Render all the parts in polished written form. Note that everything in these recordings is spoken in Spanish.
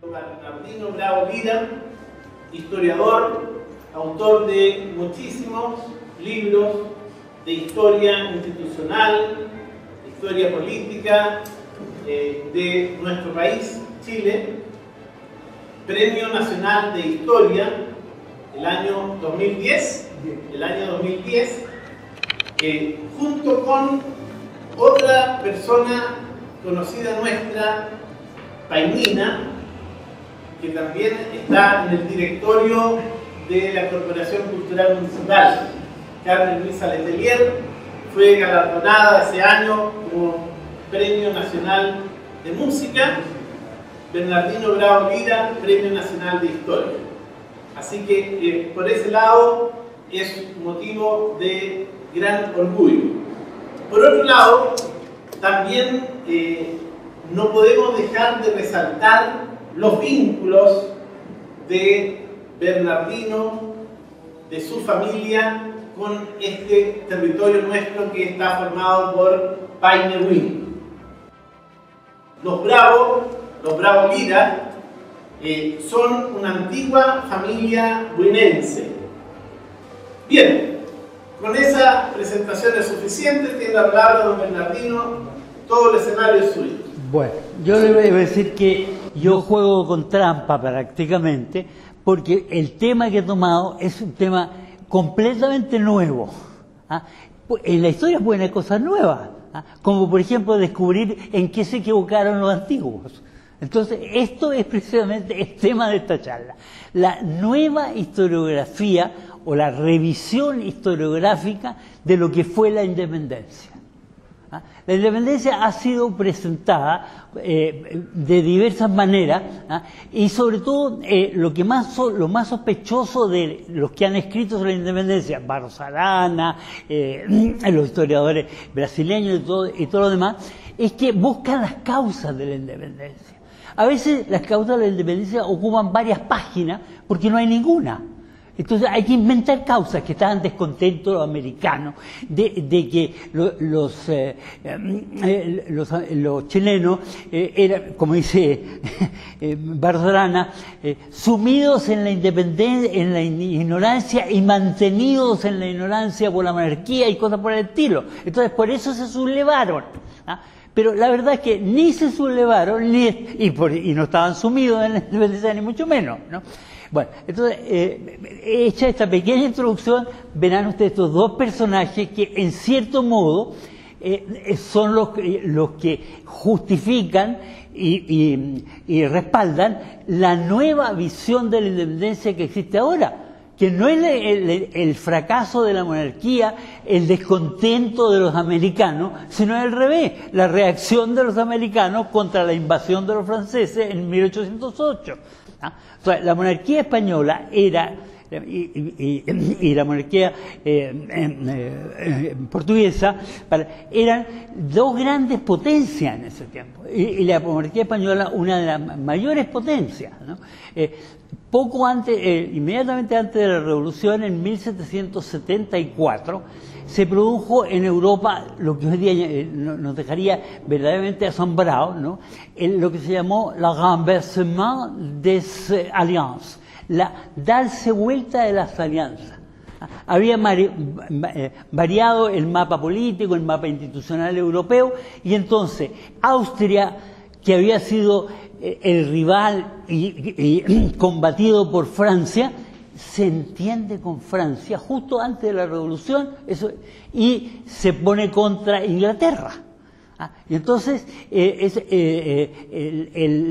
Bernardino Bravo Lira, historiador, autor de muchísimos libros de historia institucional, historia política de nuestro país, Chile, Premio Nacional de Historia el año 2010, junto con otra persona conocida nuestra, Painina, que también está en el directorio de la Corporación Cultural Municipal. Carmen Luisa Letelier fue galardonada ese año como Premio Nacional de Música, Bernardino Bravo Lira, Premio Nacional de Historia. Así que por ese lado es motivo de gran orgullo. Por otro lado, también no podemos dejar de resaltar los vínculos de Bernardino, de su familia, con este territorio nuestro que está formado por Paine-Huin. Los Bravo Lira, son una antigua familia huinense. Bien, con esa presentación es suficiente. Tiene la palabra don Bernardino, todo el escenario es suyo. Bueno, yo le voy a decir que yo juego con trampa prácticamente, porque el tema que he tomado es un tema completamente nuevo. ¿Ah? En la historia pueden haber cosas nuevas, ¿ah? Como por ejemplo descubrir en qué se equivocaron los antiguos. Entonces, esto es precisamente el tema de esta charla. La nueva historiografía o la revisión historiográfica de lo que fue la independencia. ¿Ah? La independencia ha sido presentada de diversas maneras, ¿ah? Y sobre todo lo más sospechoso de los que han escrito sobre la independencia, Barros Arana, los historiadores brasileños y todo lo demás, es que buscan las causas de la independencia. A veces las causas de la independencia ocupan varias páginas porque no hay ninguna. Entonces hay que inventar causas, que estaban descontentos los americanos, de que los chilenos eran, como dice Barros Arana, sumidos en la independencia, en la ignorancia y mantenidos en la ignorancia por la monarquía y cosas por el estilo. Entonces por eso se sublevaron. ¿Ah? Pero la verdad es que ni se sublevaron y no estaban sumidos en la independencia ni mucho menos, ¿no? Bueno, entonces, hecha esta pequeña introducción, verán ustedes estos dos personajes que en cierto modo son los que justifican y respaldan la nueva visión de la independencia que existe ahora, que no es el fracaso de la monarquía, el descontento de los americanos, sino al revés, la reacción de los americanos contra la invasión de los franceses en 1808. ¿Ah? O sea, la monarquía española era, y la monarquía portuguesa, eran dos grandes potencias en ese tiempo. Y la monarquía española, una de las mayores potencias, ¿no? Poco antes, inmediatamente antes de la Revolución, en 1774, se produjo en Europa lo que hoy día nos dejaría verdaderamente asombrados, ¿no? Lo que se llamó la renversement des alliances, darse vuelta de las alianzas. Había variado el mapa político, el mapa institucional europeo, y entonces Austria, que había sido el rival y combatido por Francia, se entiende con Francia justo antes de la Revolución y se pone contra Inglaterra. Y entonces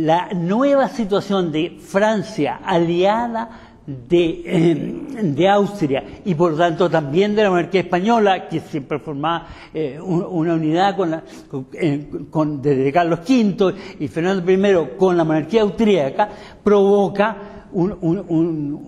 la nueva situación de Francia aliada de Austria y por tanto también de la monarquía española, que siempre formaba una unidad desde Carlos V y Fernando I con la monarquía austríaca, provoca un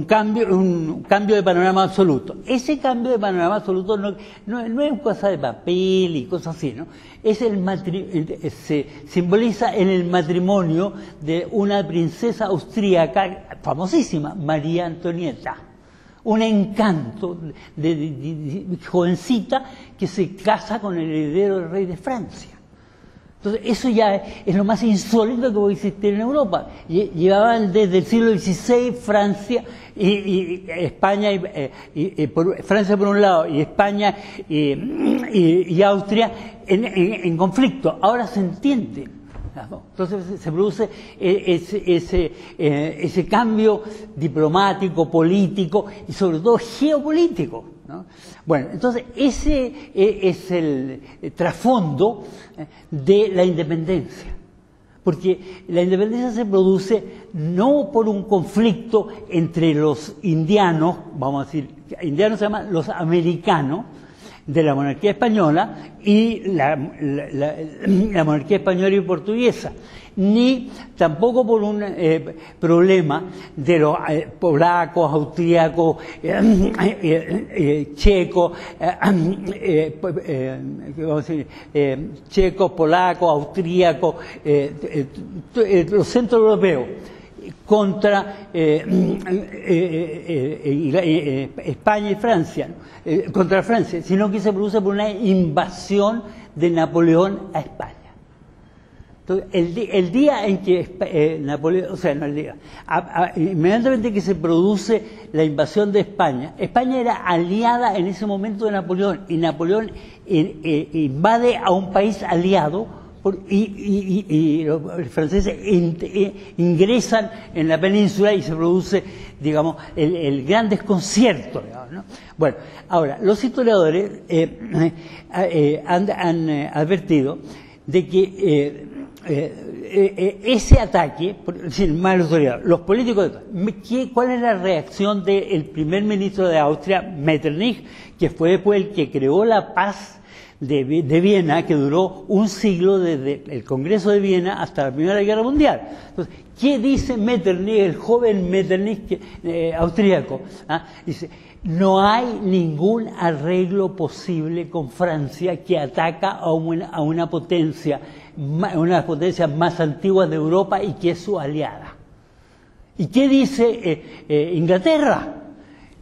cambio de panorama absoluto. Ese cambio de panorama absoluto no es cosa de papel y cosas así, ¿no? Se simboliza en el matrimonio de una princesa austríaca famosísima, María Antonieta. Un encanto de jovencita que se casa con el heredero del rey de Francia. Entonces, eso ya es lo más insólito que puede existir en Europa. Llevaban desde el siglo XVI Francia y España, Francia por un lado, y España y Austria en conflicto. Ahora se entiende. Entonces se produce ese cambio diplomático, político y sobre todo geopolítico, ¿no? Bueno, entonces ese es el trasfondo de la independencia, porque la independencia se produce no por un conflicto entre los indianos, vamos a decir, indianos se llaman los americanos, de la monarquía española y la monarquía española y portuguesa, ni tampoco por un problema de los polacos, austríacos, checos, checos, polacos, austríacos, los centroeuropeos contra España y Francia, contra Francia, sino que se produce por una invasión de Napoleón a España. Entonces, el día en que Napoleón, o sea, no el día, inmediatamente que se produce la invasión de España, España era aliada en ese momento de Napoleón, y Napoleón invade a un país aliado, y los franceses ingresan en la península y se produce, digamos, el gran desconcierto, digamos, ¿no? Bueno, ahora, los historiadores han advertido de que ese ataque, los políticos, ¿cuál es la reacción del primer ministro de Austria, Metternich, que fue después el que creó la paz de Viena, que duró un siglo desde el Congreso de Viena hasta la Primera Guerra Mundial? Entonces, ¿qué dice Metternich, el joven Metternich austríaco? Dice: no hay ningún arreglo posible con Francia, que ataca a una potencia más antigua de Europa y que es su aliada. ¿Y qué dice Inglaterra?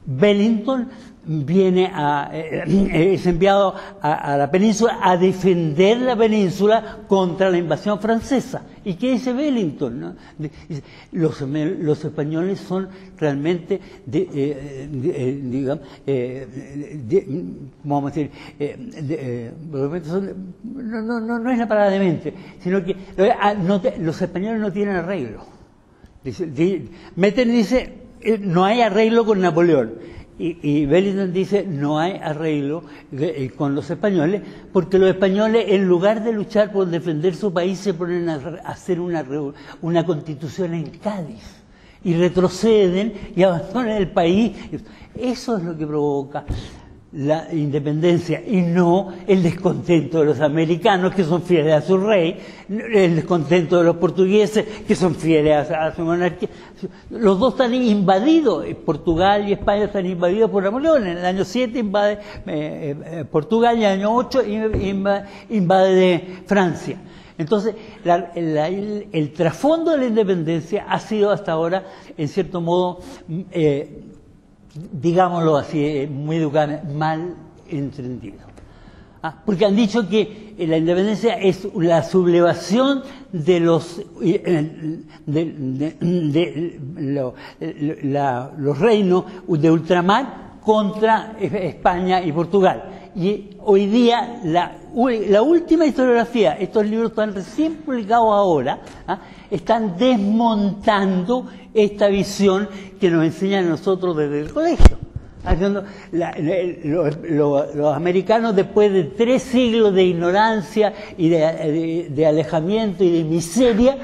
Wellington es enviado a la península a defender la península contra la invasión francesa. ¿Y qué dice Wellington, no? Dice: los españoles son realmente, vamos a decir, no es la palabra demente, sino que los españoles no tienen arreglo. Metternich dice: no hay arreglo con Napoleón. Y Wellington dice: no hay arreglo con los españoles, porque los españoles, en lugar de luchar por defender su país, se ponen a hacer una constitución en Cádiz y retroceden y abandonan el país. Eso es lo que provoca la independencia, y no el descontento de los americanos, que son fieles a su rey, el descontento de los portugueses, que son fieles a su monarquía. Los dos están invadidos, Portugal y España están invadidos por Napoleón. En el año 7 invade Portugal, y en el año 8 invade Francia. Entonces, el trasfondo de la independencia ha sido hasta ahora, en cierto modo, digámoslo así, muy educadamente, mal entendido. Porque han dicho que la independencia es la sublevación de los reinos de ultramar contra España y Portugal. Y hoy día la última historiografía, estos libros están recién publicados ahora, están desmontando esta visión que nos enseñan a nosotros desde el colegio. Los americanos, después de 3 siglos de ignorancia y de alejamiento y de miseria,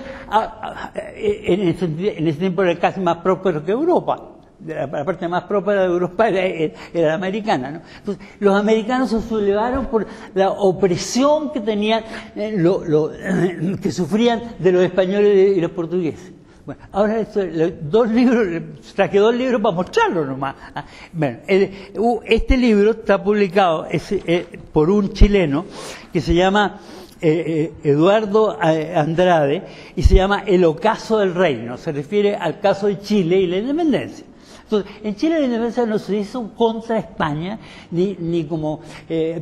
en ese tiempo era casi más próspero que Europa. La parte más próspera de Europa era la americana, ¿no? Entonces, los americanos se sublevaron por la opresión que tenían, que sufrían de los españoles y los portugueses. Bueno, ahora traje 2 libros para mostrarlo nomás. Bueno, este libro está publicado por un chileno que se llama Eduardo Andrade, y se llama El ocaso del reino. Se refiere al caso de Chile y la independencia. Entonces, en Chile la independencia no se hizo contra España, ni como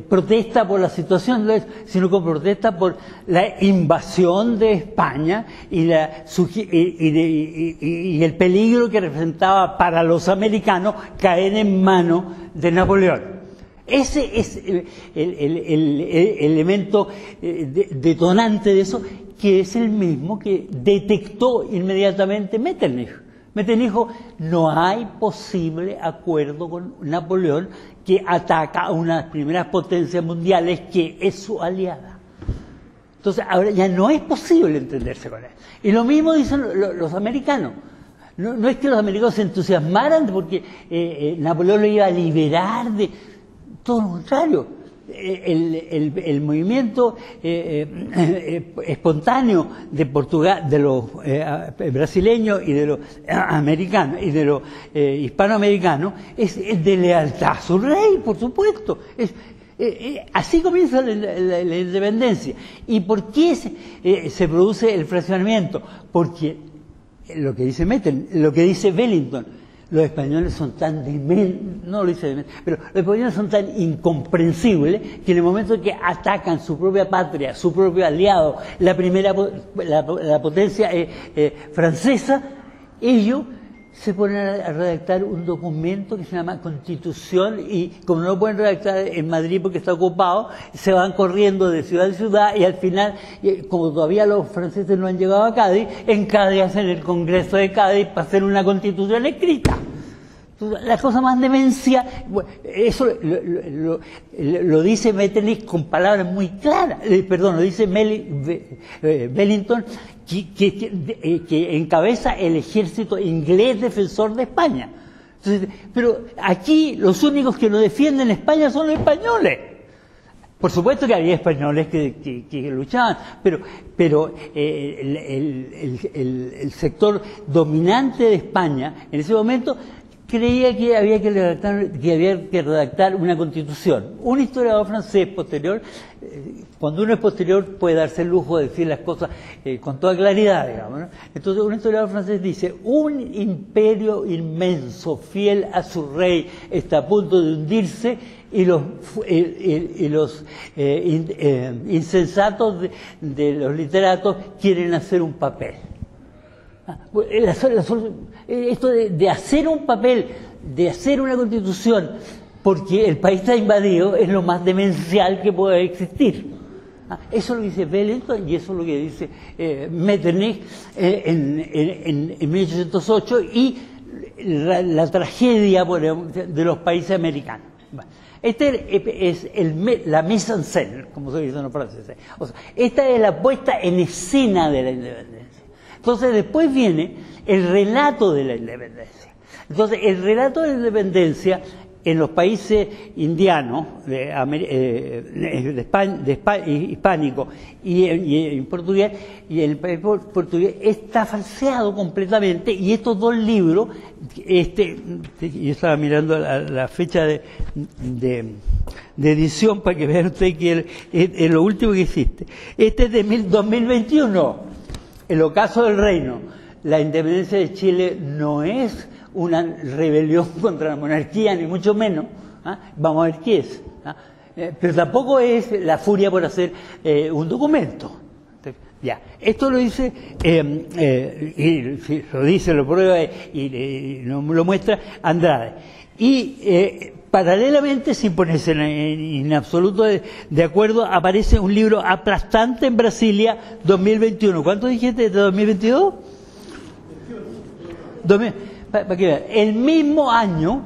protesta por la situación, sino como protesta por la invasión de España y el peligro que representaba para los americanos caer en manos de Napoleón. Ese es el elemento detonante de eso, que es el mismo que detectó inmediatamente Metternich. Metternich dijo, no hay posible acuerdo con Napoleón, que ataca a una de las primeras potencias mundiales que es su aliada. Entonces ahora ya no es posible entenderse con él. Y lo mismo dicen los americanos. No es que los americanos se entusiasmaran porque Napoleón lo iba a liberar de... Todo lo contrario. El movimiento espontáneo de Portugal, de los brasileños y de los americanos y de los hispanoamericanos es de lealtad a su rey, por supuesto. Así comienza la independencia. ¿Y por qué se produce el fraccionamiento? Porque lo que dice Metternich, lo que dice Wellington, los españoles son tan no lo dice pero los españoles son tan incomprensibles que en el momento en que atacan su propia patria, su propio aliado, la potencia francesa, ellos se ponen a redactar un documento que se llama Constitución, y como no lo pueden redactar en Madrid porque está ocupado, se van corriendo de ciudad en ciudad, y al final, como todavía los franceses no han llegado a Cádiz, en Cádiz hacen el Congreso de Cádiz para hacer una Constitución escrita. Entonces, la cosa más demencia, eso lo dice Metternich con palabras muy claras, lo dice Wellington, que encabeza el ejército inglés defensor de España. Entonces, pero aquí los únicos que lo defienden en España son los españoles. Por supuesto que había españoles que luchaban, pero el sector dominante de España en ese momento creía que había que redactar una constitución. Un historiador francés posterior, cuando uno es posterior puede darse el lujo de decir las cosas con toda claridad, digamos, ¿no? Entonces un historiador francés dice, un imperio inmenso, fiel a su rey, está a punto de hundirse, y los insensatos de los literatos quieren hacer un papel. Esto de hacer un papel, de hacer una constitución, porque el país está invadido, es lo más demencial que puede existir. Eso lo dice Wellington y eso es lo que dice Metternich en 1808, y la tragedia de los países americanos. Este es la mise en scène, como se dice en los franceses. O sea, esta es la puesta en escena de la independencia. Entonces después viene el relato de la independencia. Entonces el relato de la independencia en los países indianos, hispánicos y en portugués, y en el país portugués está falseado completamente, y estos dos libros, yo estaba mirando la fecha de edición para que vean ustedes que es lo último que existe. Este es de 2021. El ocaso del reino. La independencia de Chile no es una rebelión contra la monarquía, ni mucho menos. Vamos a ver qué es. Pero tampoco es la furia por hacer un documento. Ya, esto lo dice, lo prueba y lo muestra Andrade. Y paralelamente, sin ponerse en absoluto de acuerdo, aparece un libro aplastante en Brasilia, 2021. ¿Cuánto dijiste de 2022? Para que vean, el mismo año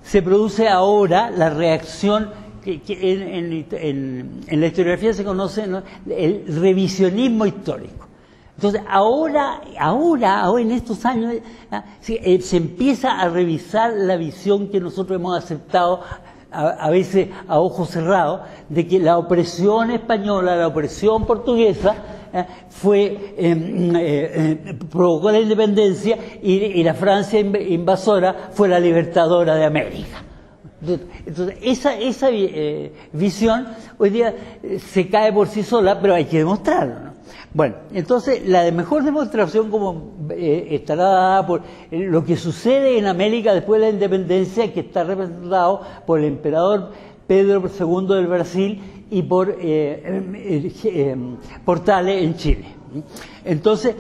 se produce ahora la reacción que en la historiografía se conoce, ¿no?, el revisionismo histórico. Entonces, ahora en estos años, se empieza a revisar la visión que nosotros hemos aceptado, a veces a ojos cerrados, de que la opresión española, la opresión portuguesa, provocó la independencia, y la Francia invasora fue la libertadora de América. Entonces, esa visión hoy día se cae por sí sola, pero hay que demostrarlo, ¿no? Bueno, entonces la mejor demostración como estará dada por lo que sucede en América después de la independencia, que está representado por el emperador Pedro II del Brasil y por Portales en Chile. Entonces,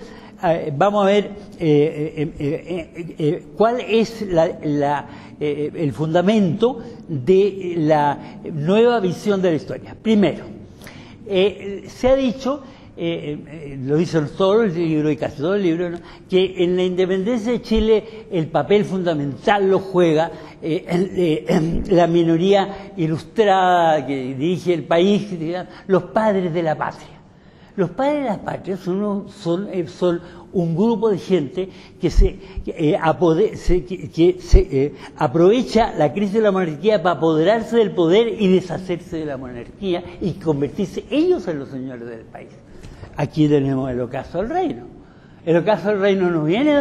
vamos a ver cuál es el fundamento de la nueva visión de la historia. Primero, se ha dicho, lo dicen todo el libro y casi todo el libro, ¿no?, que en la independencia de Chile el papel fundamental lo juega la minoría ilustrada que dirige el país, los padres de la patria. Los padres de la patria son un grupo de gente que aprovecha la crisis de la monarquía para apoderarse del poder y deshacerse de la monarquía y convertirse ellos en los señores del país. Aquí tenemos el ocaso del reino. El ocaso del reino no viene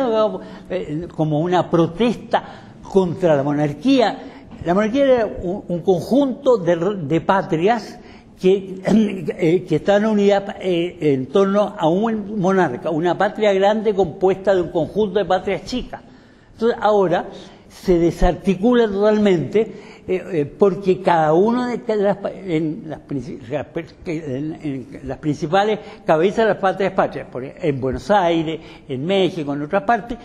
como una protesta contra la monarquía. La monarquía era un conjunto de patrias que estaban unidas en torno a un monarca, una patria grande compuesta de un conjunto de patrias chicas. Entonces ahora se desarticula totalmente porque cada uno de las principales cabezas de las patrias, en Buenos Aires, en México, en otras partes,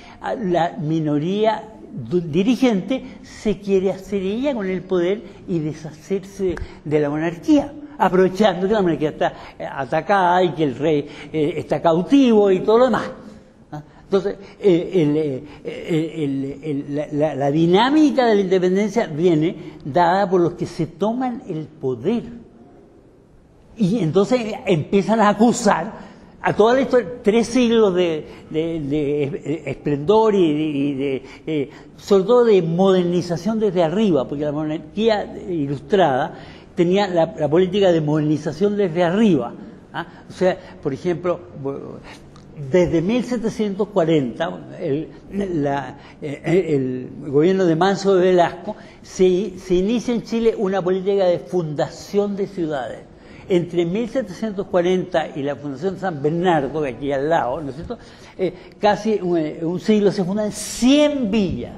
la minoría dirigente se quiere hacer ella con el poder y deshacerse de la monarquía, aprovechando que la monarquía está atacada y que el rey está cautivo y todo lo demás. Entonces, la dinámica de la independencia viene dada por los que se toman el poder. Y entonces empiezan a acusar a toda la historia, 3 siglos de esplendor y sobre todo de modernización desde arriba, porque la monarquía ilustrada tenía la política de modernización desde arriba. O sea, por ejemplo, desde 1740, el gobierno de Manso de Velasco, se inicia en Chile una política de fundación de ciudades. Entre 1740 y la Fundación San Bernardo, de aquí al lado, ¿no es cierto?, casi un siglo se fundan 100 villas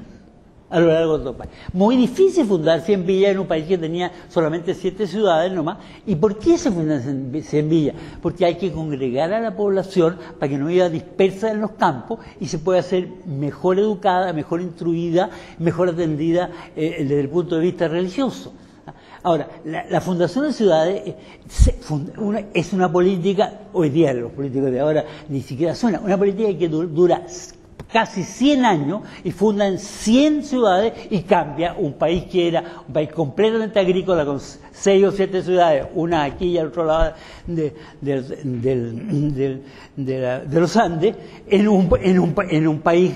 a lo largo de todo el país. Muy difícil fundar 100 villas en un país que tenía solamente 7 ciudades nomás. ¿Y por qué se fundan 100 villas? Porque hay que congregar a la población para que no viva dispersa en los campos y se pueda ser mejor educada, mejor instruida, mejor atendida desde el punto de vista religioso. Ahora, la fundación de ciudades es una política, hoy día los políticos de ahora ni siquiera suena, una política que dura casi 100 años y fundan 100 ciudades y cambia un país que era un país completamente agrícola con 6 o 7 ciudades, una aquí y al otro lado de los Andes, en un país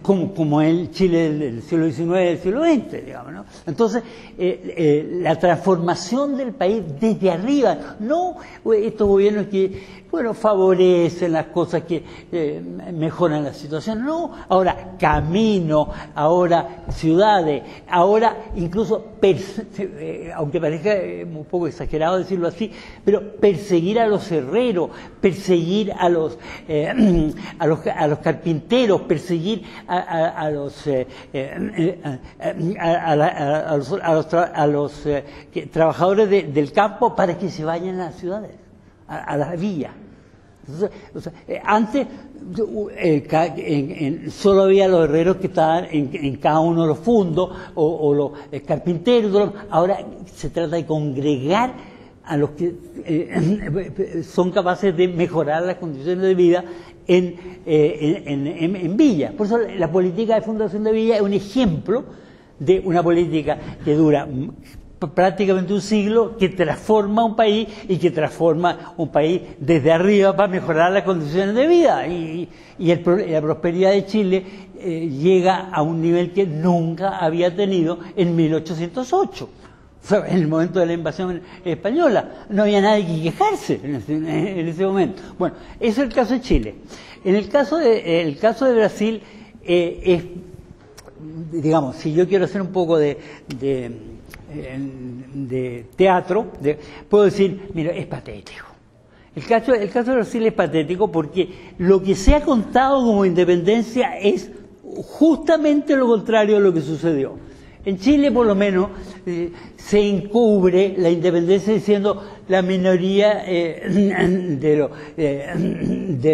como el Chile del siglo XIX y del siglo XX, digamos, ¿no? Entonces, la transformación del país desde arriba, no estos gobiernos que, bueno, favorecen las cosas que mejoran la situación, no, ahora caminos, ahora ciudades, ahora incluso, aunque parezca un poco exagerado decirlo así, pero perseguir a los herreros, perseguir a los carpinteros, perseguir a los trabajadores del campo para que se vayan a las ciudades, a las villas. Entonces, o sea, antes solo había los herreros que estaban en cada uno de los fundos o los carpinteros. Ahora se trata de congregar a los que son capaces de mejorar las condiciones de vida en villas. Por eso la política de fundación de villas es un ejemplo de una política que dura prácticamente un siglo, que transforma un país y que transforma un país desde arriba para mejorar las condiciones de vida. Y la prosperidad de Chile llega a un nivel que nunca había tenido en 1808. O sea, en el momento de la invasión española no había nadie que quejarse en ese momento. Bueno, ese es el caso de Chile. En el caso de Brasil es digamos, si yo quiero hacer un poco de teatro, puedo decir, mira, es patético. El caso de Brasil es patético porque lo que se ha contado como independencia es justamente lo contrario de lo que sucedió. En Chile, por lo menos, se encubre la independencia diciendo la minoría de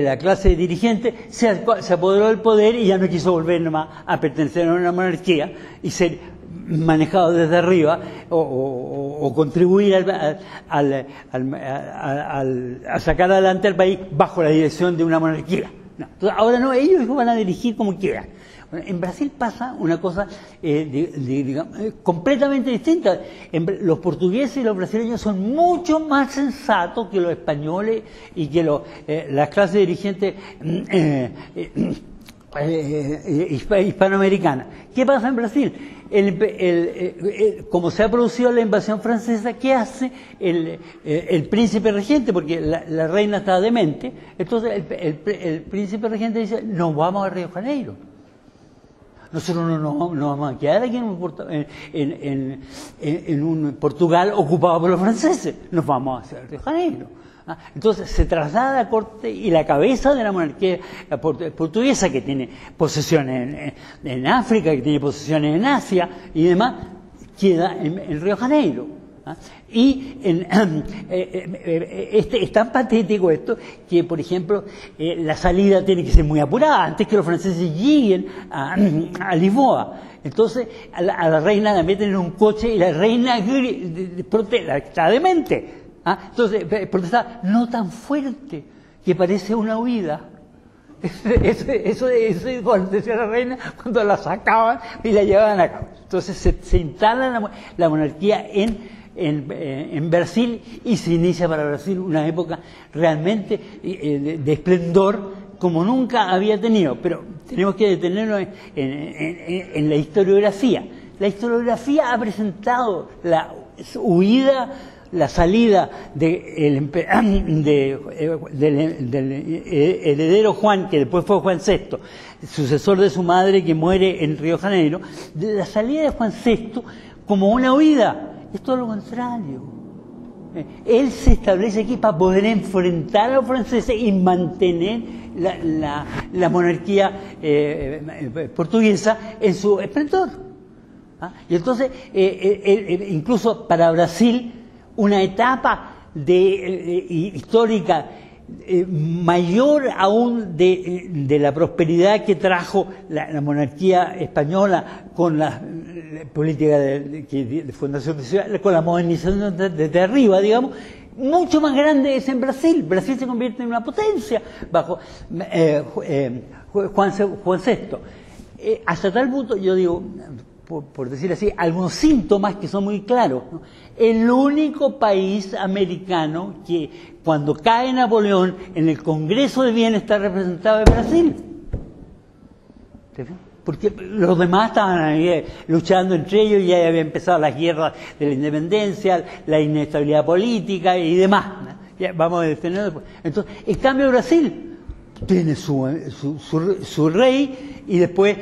la clase dirigente se apoderó del poder y ya no quiso volver nomás a pertenecer a una monarquía y ser manejado desde arriba o contribuir a sacar adelante al país bajo la dirección de una monarquía. No. Entonces, ahora no, ellos van a dirigir como quieran. Bueno, en Brasil pasa una cosa digamos, completamente distinta. Los portugueses y los brasileños son mucho más sensatos que los españoles y que las clases dirigentes hispanoamericanas. ¿Qué pasa en Brasil? Como se ha producido la invasión francesa, ¿qué hace el príncipe regente? Porque la reina estaba demente. Entonces el príncipe regente dice, nos vamos a Río de Janeiro. Nosotros no vamos a quedar aquí en un Portugal ocupado por los franceses. Nos vamos hacia Río de Janeiro. Entonces se traslada a corte y la cabeza de la monarquía portuguesa, que tiene posesiones en África, que tiene posesiones en Asia y demás, queda en Río de Janeiro. Y es tan patético esto que, por ejemplo, la salida tiene que ser muy apurada antes que los franceses lleguen a Lisboa. Entonces a la reina la meten en un coche y la reina está demente. Entonces protesta no tan fuerte que parece una huida. Eso decía la reina cuando la sacaban y la llevaban a cabo. Entonces se instala la monarquía en Brasil y se inicia para Brasil una época realmente de esplendor como nunca había tenido. Pero tenemos que detenernos en la historiografía. La historiografía ha presentado la huida, la salida del heredero Juan, que después fue Juan VI, sucesor de su madre que muere en Río de Janeiro, de la salida de Juan VI como una huida. Es todo lo contrario. Él se establece aquí para poder enfrentar a los franceses y mantener la monarquía portuguesa en su esplendor. Y entonces, incluso para Brasil, una etapa histórica mayor aún de la prosperidad que trajo la monarquía española con la política de fundación de ciudad, con la modernización desde arriba, digamos, mucho más grande es en Brasil. Brasil se convierte en una potencia bajo Juan VI. Hasta tal punto, yo digo, por decir así, algunos síntomas que son muy claros, ¿no? El único país americano que cuando cae Napoleón en el Congreso de Viena está representado es Brasil. Porque los demás estaban ahí luchando entre ellos y ya había empezado las guerras de la independencia, la inestabilidad política y demás. Ya vamos a detenerlo después. Entonces, en cambio Brasil tiene su rey y después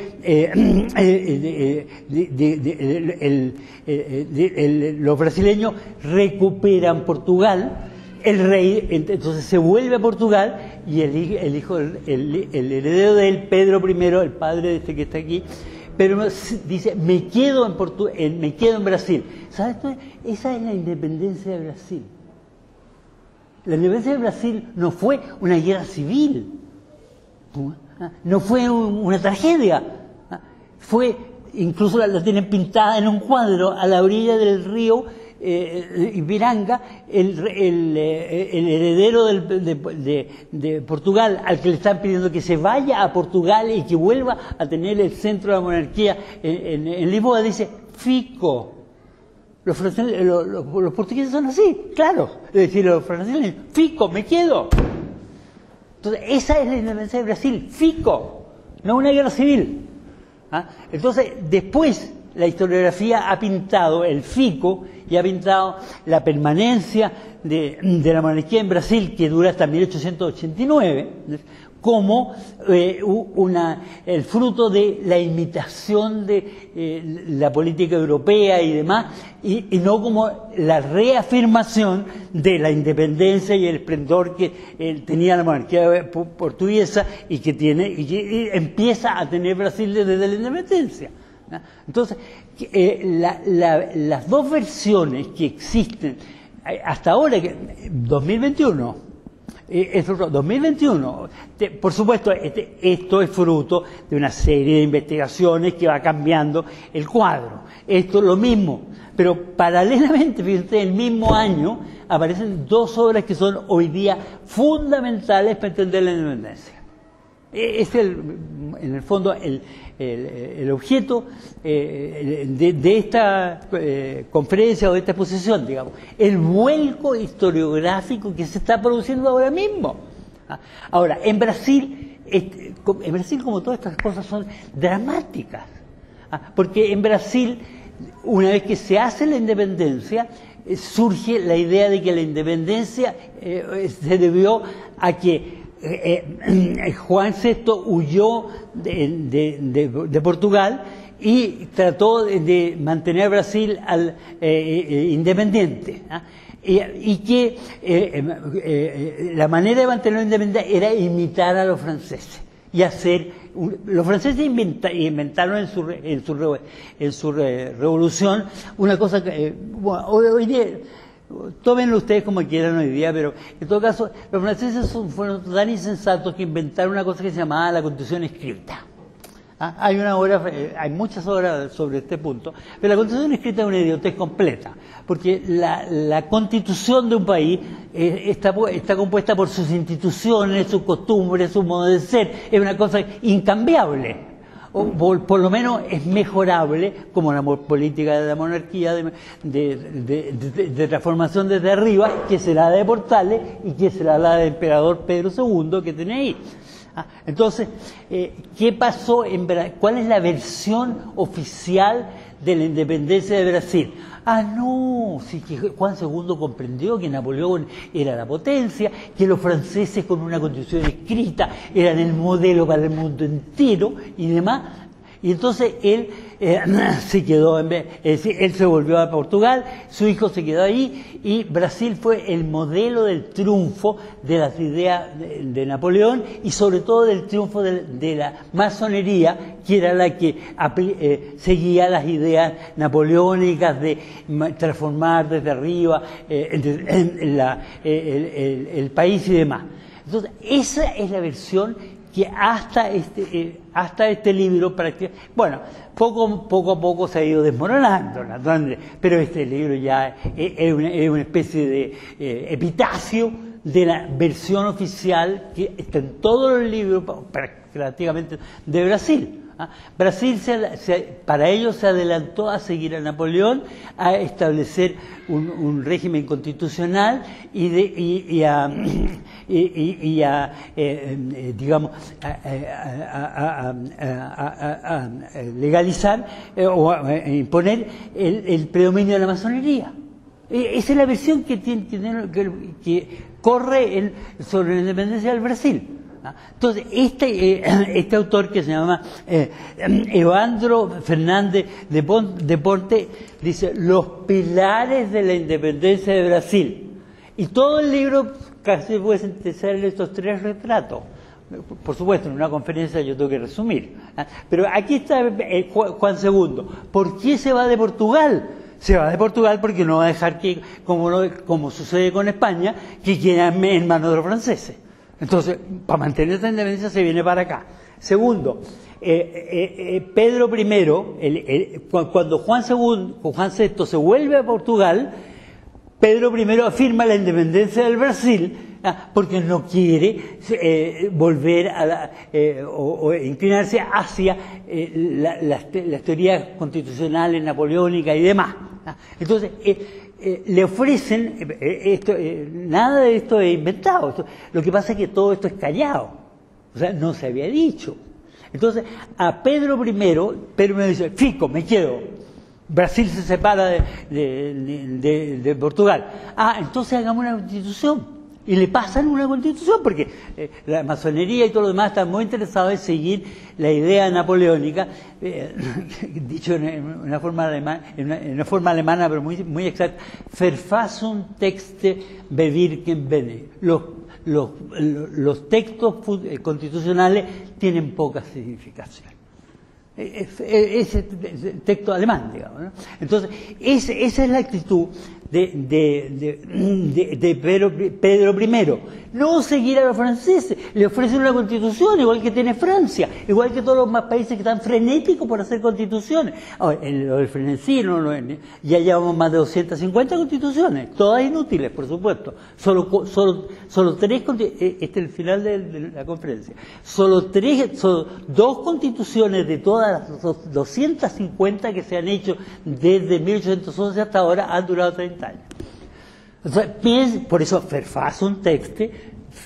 los brasileños recuperan Portugal, el rey entonces se vuelve a Portugal y el hijo, el heredero de él, Pedro I, el padre de este que está aquí, pero dice, me quedo en Brasil. ¿Sabes? Esa es la independencia de Brasil. La independencia de Brasil no fue una guerra civil, no fue una tragedia, fue, incluso la tienen pintada en un cuadro a la orilla del río Ipiranga, el heredero de Portugal, al que le están pidiendo que se vaya a Portugal y que vuelva a tener el centro de la monarquía en Lisboa, dice, fico. Los portugueses son así, claro. Es decir, los franceses, fico, me quedo. Entonces, esa es la independencia de Brasil, fico, no una guerra civil. Entonces, después la historiografía ha pintado el FICO y ha pintado la permanencia de la monarquía en Brasil, que dura hasta 1889, como el fruto de la imitación de la política europea y demás, y no como la reafirmación de la independencia y el esplendor que tenía la monarquía portuguesa y que empieza a tener Brasil desde la independencia. Entonces, las dos versiones que existen hasta ahora, 2021, 2021, por supuesto, esto es fruto de una serie de investigaciones que va cambiando el cuadro. Esto es lo mismo, pero paralelamente, fíjense, el mismo año aparecen dos obras que son hoy día fundamentales para entender la independencia. Es en el fondo el objeto de esta conferencia o de esta exposición, digamos, el vuelco historiográfico que se está produciendo ahora mismo. Ahora, en Brasil, como todas estas cosas son dramáticas, porque en Brasil, una vez que se hace la independencia, surge la idea de que la independencia se debió a que Juan VI huyó de Portugal y trató de mantener a Brasil independiente, y que la manera de mantenerlo independiente era imitar a los franceses y hacer los franceses inventaron en su revolución una cosa que hoy día, tómenlo ustedes como quieran hoy día, pero en todo caso, los franceses fueron tan insensatos que inventaron una cosa que se llamaba la Constitución escrita. Hay muchas obras sobre este punto, pero la Constitución escrita es una idiotez completa, porque la Constitución de un país está compuesta por sus instituciones, sus costumbres, su modo de ser, es una cosa incambiable. O por lo menos es mejorable, como la política de la monarquía de transformación desde arriba, que será la de Portales y que será la del emperador Pedro II que tiene ahí. Entonces, ¿qué pasó en Brasil? ¿Cuál es la versión oficial de la independencia de Brasil? No, sí que Juan II comprendió que Napoleón era la potencia, que los franceses con una constitución escrita eran el modelo para el mundo entero y demás. Y entonces él se quedó, él se volvió a Portugal, su hijo se quedó ahí y Brasil fue el modelo del triunfo de las ideas de Napoleón y sobre todo del triunfo de la masonería, que era la que seguía las ideas napoleónicas de transformar desde arriba el país y demás. Entonces, esa es la versión que hasta este libro, bueno, poco a poco se ha ido desmoronando, pero este libro ya es una especie de epitafio de la versión oficial que está en todos los libros prácticamente de Brasil. Brasil para ello se adelantó a seguir a Napoleón, a establecer un régimen constitucional y a legalizar o a imponer el predominio de la masonería. Esa es la versión que corre sobre la independencia del Brasil. Entonces, este autor que se llama Evandro Fernández de Ponte dice los pilares de la independencia de Brasil, y todo el libro casi puede sintetizar en estos tres retratos. Por supuesto, en una conferencia yo tengo que resumir, pero aquí está Juan II. ¿Por qué se va de Portugal? Se va de Portugal porque no va a dejar que, como sucede con España, que quede en manos de los franceses. Entonces, para mantener esta independencia se viene para acá. Segundo, Pedro I, cuando Juan VI se vuelve a Portugal, Pedro I afirma la independencia del Brasil porque no quiere volver o inclinarse hacia las teorías constitucionales napoleónicas y demás. Entonces, le ofrecen, nada de esto es inventado, lo que pasa es que todo esto es callado, o sea, no se había dicho. Entonces, a Pedro I dice, fico, me quedo. Brasil se separa de Portugal. Ah, entonces hagamos una constitución. Y le pasan una constitución, porque la masonería y todo lo demás están muy interesados en seguir la idea napoleónica, dicho en una forma alemana, pero muy exacta, Verfassung Texte bewirken Bene. Los textos constitucionales tienen poca significación. Ese texto alemán, digamos, ¿no? Entonces, esa es la actitud de Pedro I. No seguir a los franceses, le ofrecen una constitución igual que tiene Francia, igual que todos los más países que están frenéticos por hacer constituciones. Ahora, el frenesí, ya llevamos más de 250 constituciones, todas inútiles, por supuesto. Solo 3, este es el final de la conferencia, solo 2 constituciones de todas las 250 que se han hecho desde 1811 hasta ahora han durado 30 años. O sea, por eso Verfassung Texte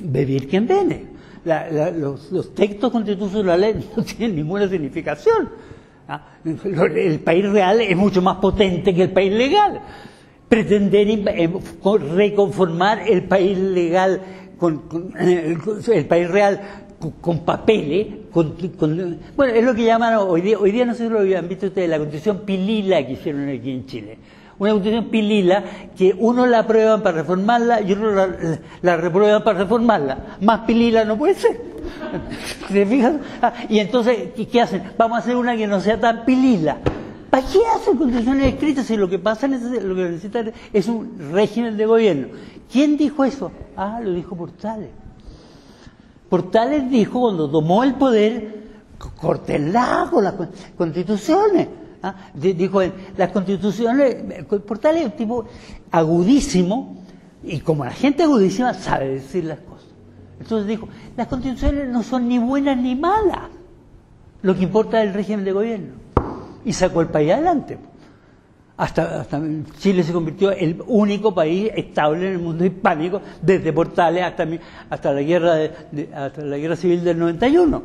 bewirken Bene. Los textos constitucionales no tienen ninguna significación. El país real es mucho más potente que el país legal. Pretender reconformar el país legal el país real con papeles, bueno, es lo que llaman hoy día no sé si lo habían visto ustedes, la constitución pilila que hicieron aquí en Chile. Una constitución pilila que uno la aprueban para reformarla y otro la reprueban para reformarla. Más pilila no puede ser. ¿Se fijan? Y entonces, ¿qué hacen? Vamos a hacer una que no sea tan pilila. ¿Para qué hacen constituciones escritas si lo que pasa lo que necesitan es un régimen de gobierno? ¿Quién dijo eso? Lo dijo Portales. Portales dijo cuando tomó el poder, córtenla con las constituciones. Dijo las constituciones, Portales es un tipo agudísimo y como la gente agudísima sabe decir las cosas. Entonces dijo, las constituciones no son ni buenas ni malas, lo que importa es el régimen de gobierno. Y sacó el país adelante. Hasta Chile se convirtió en el único país estable en el mundo hispánico desde Portales hasta la guerra civil del 91.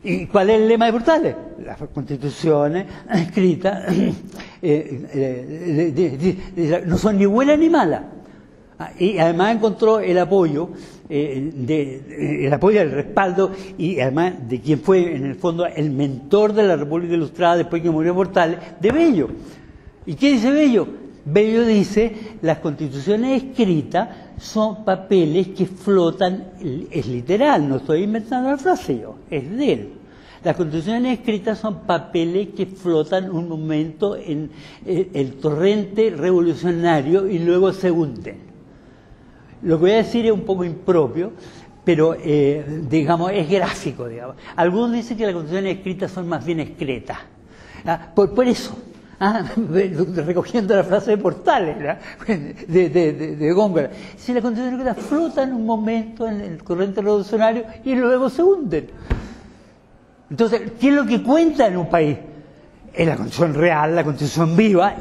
¿Y cuál es el lema de Portales? Las constituciones escritas no son ni buenas ni malas. Y además encontró el apoyo, el respaldo y además de quien fue en el fondo el mentor de la República Ilustrada después que murió Portales, de Bello. ¿Y qué dice Bello? Bello dice, las constituciones escritas son papeles que flotan, es literal, no estoy inventando la frase yo, es de él. Las constituciones escritas son papeles que flotan un momento en el torrente revolucionario y luego se hunden. Lo que voy a decir es un poco impropio, pero digamos, es gráfico, digamos. Algunos dicen que las constituciones escritas son más bien excretas. Por eso. Recogiendo la frase de Portales, de Góngora. Si las constituciones escritas flotan un momento en el corriente revolucionario y luego se hunden. Entonces, ¿qué es lo que cuenta en un país? Es la constitución real, la constitución viva,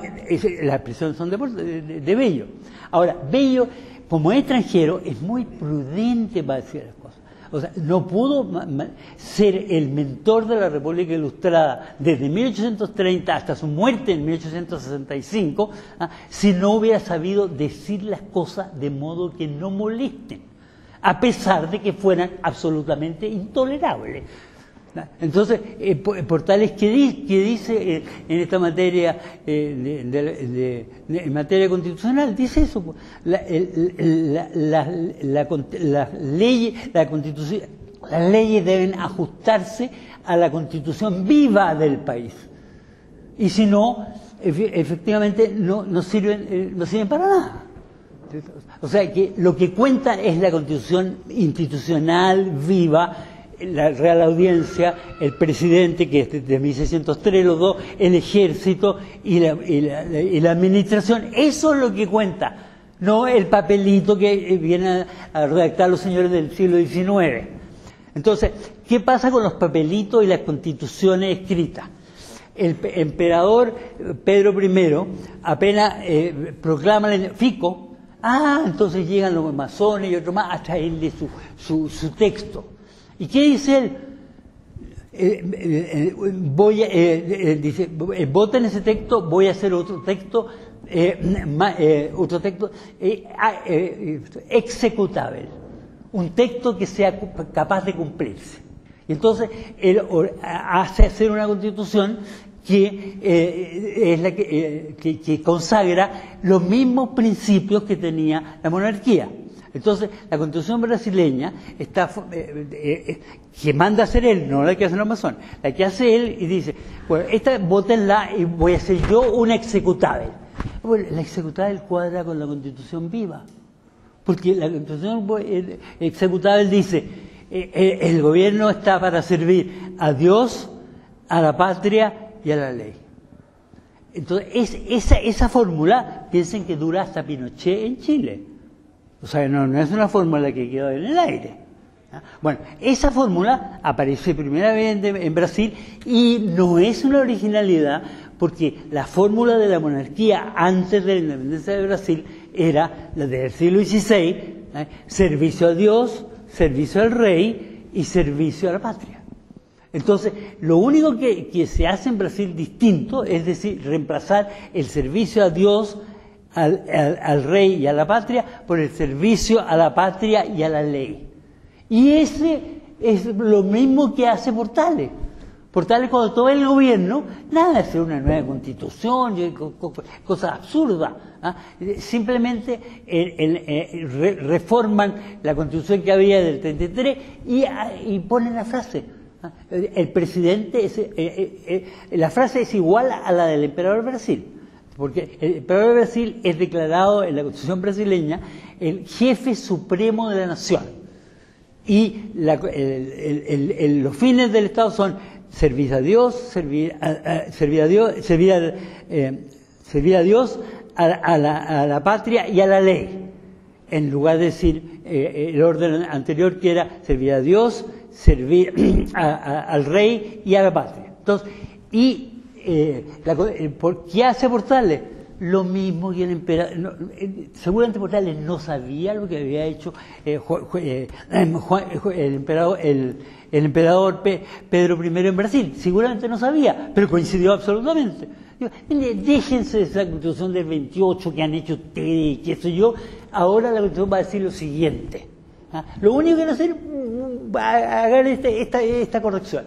las expresiones son de Bello. Ahora, Bello, como extranjero, es muy prudente para decir las cosas. O sea, no pudo ser el mentor de la República Ilustrada desde 1830 hasta su muerte en 1865, si no hubiera sabido decir las cosas de modo que no molesten, a pesar de que fueran absolutamente intolerables. Entonces, Portales, ¿qué dice en esta materia, en materia constitucional? Dice eso. Las leyes deben ajustarse a la constitución viva del país. Y si no, efectivamente no sirven para nada. O sea, que lo que cuenta es la constitución institucional viva, la Real Audiencia, el presidente, que es de 1603, los dos, el ejército y la administración. Eso es lo que cuenta, no el papelito que vienen a redactar los señores del siglo XIX. Entonces, ¿qué pasa con los papelitos y las constituciones escritas? El emperador Pedro I apenas proclama el Fico, entonces llegan los masones y otros más a traerle su texto. ¿Y qué dice él? dice, voten ese texto, voy a hacer otro texto, executable, un texto que sea capaz de cumplirse. Y entonces él hace hacer una constitución que es la que consagra los mismos principios que tenía la monarquía. Entonces, la Constitución brasileña está que manda a hacer él, no la que hace la Amazon, la que hace él y dice, bueno, esta votenla y voy a hacer yo una executable. Bueno, la executable cuadra con la Constitución viva, porque la Constitución executable dice, el gobierno está para servir a Dios, a la patria y a la ley. Entonces, esa fórmula, piensen que dura hasta Pinochet en Chile. O sea, no es una fórmula que quedó en el aire. Bueno, esa fórmula aparece primera vez en Brasil y no es una originalidad porque la fórmula de la monarquía antes de la independencia de Brasil era la del siglo XVI, servicio a Dios, servicio al rey y servicio a la patria. Entonces, lo único que se hace en Brasil distinto es decir, reemplazar el servicio a Dios, al rey y a la patria por el servicio a la patria y a la ley. Y ese es lo mismo que hace Portales. Portales, cuando todo el gobierno, nada de hacer una nueva constitución, cosas absurdas. Simplemente reforman la constitución que había del 33 y ponen la frase. El presidente, la frase es igual a la del emperador de Brasil. Porque el emperador de Brasil es declarado en la Constitución brasileña el jefe supremo de la nación. Y los fines del Estado son servir a Dios, servir a Dios, a la patria y a la ley. En lugar de decir el orden anterior que era servir a Dios, servir al rey y a la patria. Entonces, ¿qué hace Portales? Lo mismo que el emperador. Seguramente Portales no sabía lo que había hecho el emperador Pedro I en Brasil. Seguramente no sabía, pero coincidió absolutamente. Déjense de esa constitución del 28 que han hecho ustedes, qué sé yo. Ahora la constitución va a decir lo siguiente. Lo único que van a hacer, hagan esta corrección.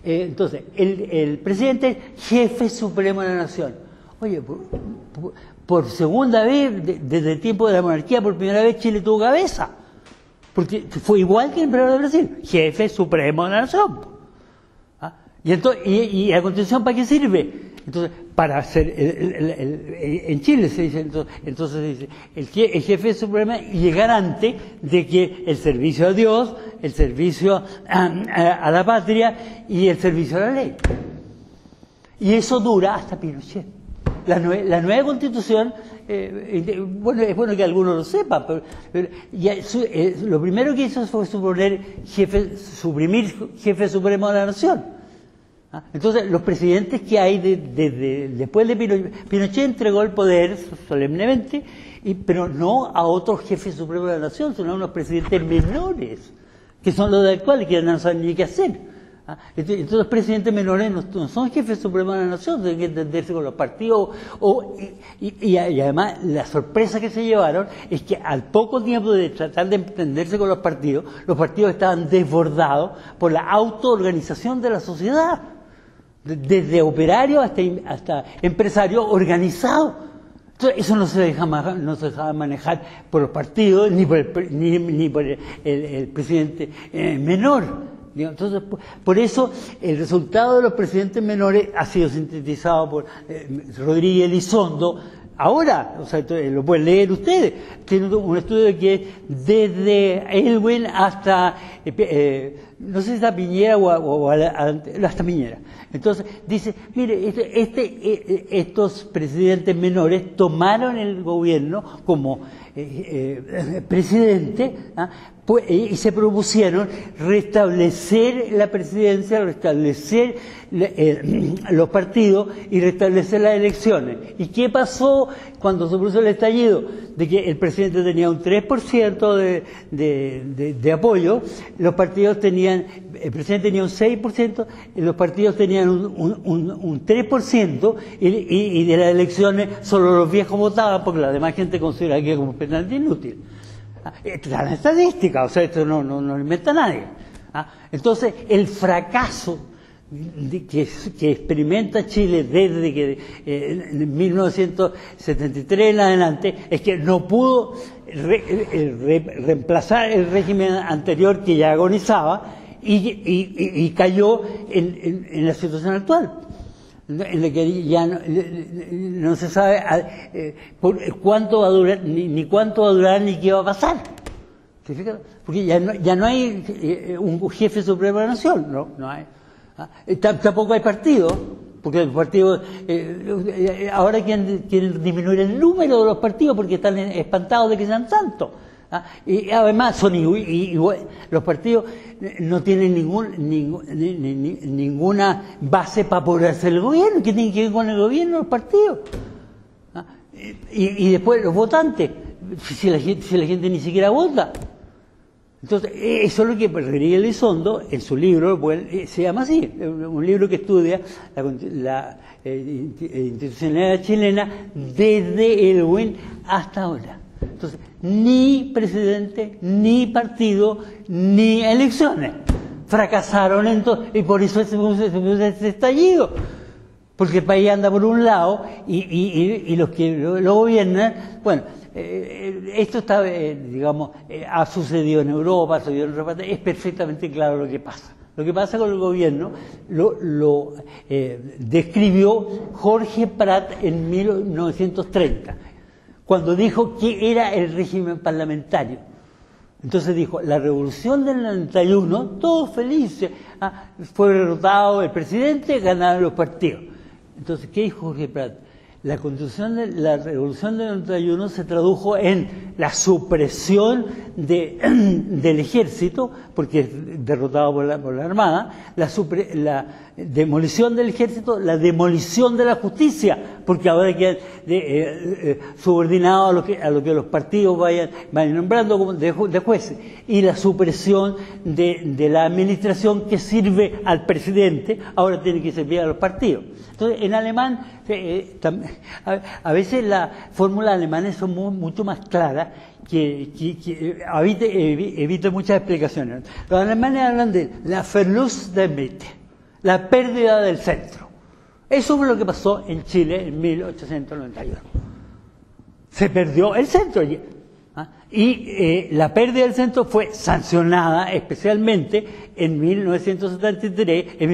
Entonces, el presidente es jefe supremo de la nación. Oye, por segunda vez, desde el tiempo de la monarquía, por primera vez Chile tuvo cabeza. Porque fue igual que el emperador de Brasil, jefe supremo de la nación. Y la Constitución, ¿para qué sirve? Entonces, para hacer, en Chile se dice, entonces se dice, el jefe supremo y garante de que el servicio a Dios, el servicio a la patria y el servicio a la ley. Y eso dura hasta Pinochet. La nueva Constitución, bueno, es bueno que algunos lo sepan, pero lo primero que hizo fue suprimir jefe supremo de la nación. Entonces, los presidentes que hay después de Pinochet entregó el poder solemnemente, pero no a otros jefes supremos de la nación, sino a unos presidentes menores, que son los del cual que no saben ni qué hacer. Entonces, los presidentes menores no son jefes supremos de la nación, tienen que entenderse con los partidos. Y además, la sorpresa que se llevaron es que al poco tiempo de tratar de entenderse con los partidos estaban desbordados por la autoorganización de la sociedad. Desde operarios hasta empresarios organizados. Entonces, eso no se dejaba manejar por los partidos ni por el presidente menor. Entonces, por eso el resultado de los presidentes menores ha sido sintetizado por Rodríguez Elizondo. Ahora, o sea, lo pueden leer ustedes. Tiene un estudio que es desde Elwin hasta, no sé si hasta Piñera o hasta Piñera. Entonces, dice, mire, estos presidentes menores tomaron el gobierno como presidente, y se propusieron restablecer la presidencia, restablecer los partidos y restablecer las elecciones. ¿Y qué pasó cuando se produjo el estallido? De que el presidente tenía un 3% de apoyo, los partidos tenían, el presidente tenía un 6%, los partidos tenían un 3%, y de las elecciones solo los viejos votaban porque la demás gente considera que es completamente inútil. Está la estadística, o sea, esto no lo inventa nadie. Entonces, el fracaso que experimenta Chile desde que en 1973 en adelante es que no pudo reemplazar el régimen anterior que ya agonizaba y cayó en la situación actual, en la que ya no se sabe cuánto va a durar, ni cuánto va a durar, ni qué va a pasar. ¿Se fija? Porque ya no hay un jefe supremo de la nación, no hay. Tampoco hay partido, porque los partidos ahora quieren disminuir el número de los partidos porque están espantados de que sean tantos. Y además los partidos no tienen ninguna base para poder hacer el gobierno. ¿Qué tiene que ver con el gobierno los partidos? Y después los votantes, si la gente ni siquiera vota. Entonces, eso es lo que Rodríguez Elizondo, en su libro, se llama así, un libro que estudia la institucionalidad chilena desde Elwin hasta ahora. Entonces, ni presidente, ni partido, ni elecciones. Fracasaron entonces, y por eso se puso ese estallido. Porque el país anda por un lado y los que lo gobiernan, bueno, esto está, digamos, ha sucedido en Europa, ha sucedido en otra parte, es perfectamente claro lo que pasa. Lo que pasa con el gobierno lo describió Jorge Prat en 1930, cuando dijo que era el régimen parlamentario. Entonces dijo, la revolución del 91, todos felices, fue derrotado el presidente, ganaron los partidos. Entonces, ¿qué dijo Jorge Prat? La revolución del 91 se tradujo en la supresión del ejército, porque es derrotado por la Armada, la demolición del ejército, la demolición de la justicia, porque ahora quedan subordinados a lo que los partidos vayan nombrando como de jueces, y la supresión de la administración que sirve al presidente, ahora tiene que servir a los partidos. Entonces, en alemán, a veces las fórmulas alemanas son mucho más claras, que evita muchas explicaciones. Los alemanes hablan de la Verlust der Mitte, la pérdida del centro. Eso fue lo que pasó en Chile en 1891. Se perdió el centro. Y la pérdida del centro fue sancionada especialmente en 1973, en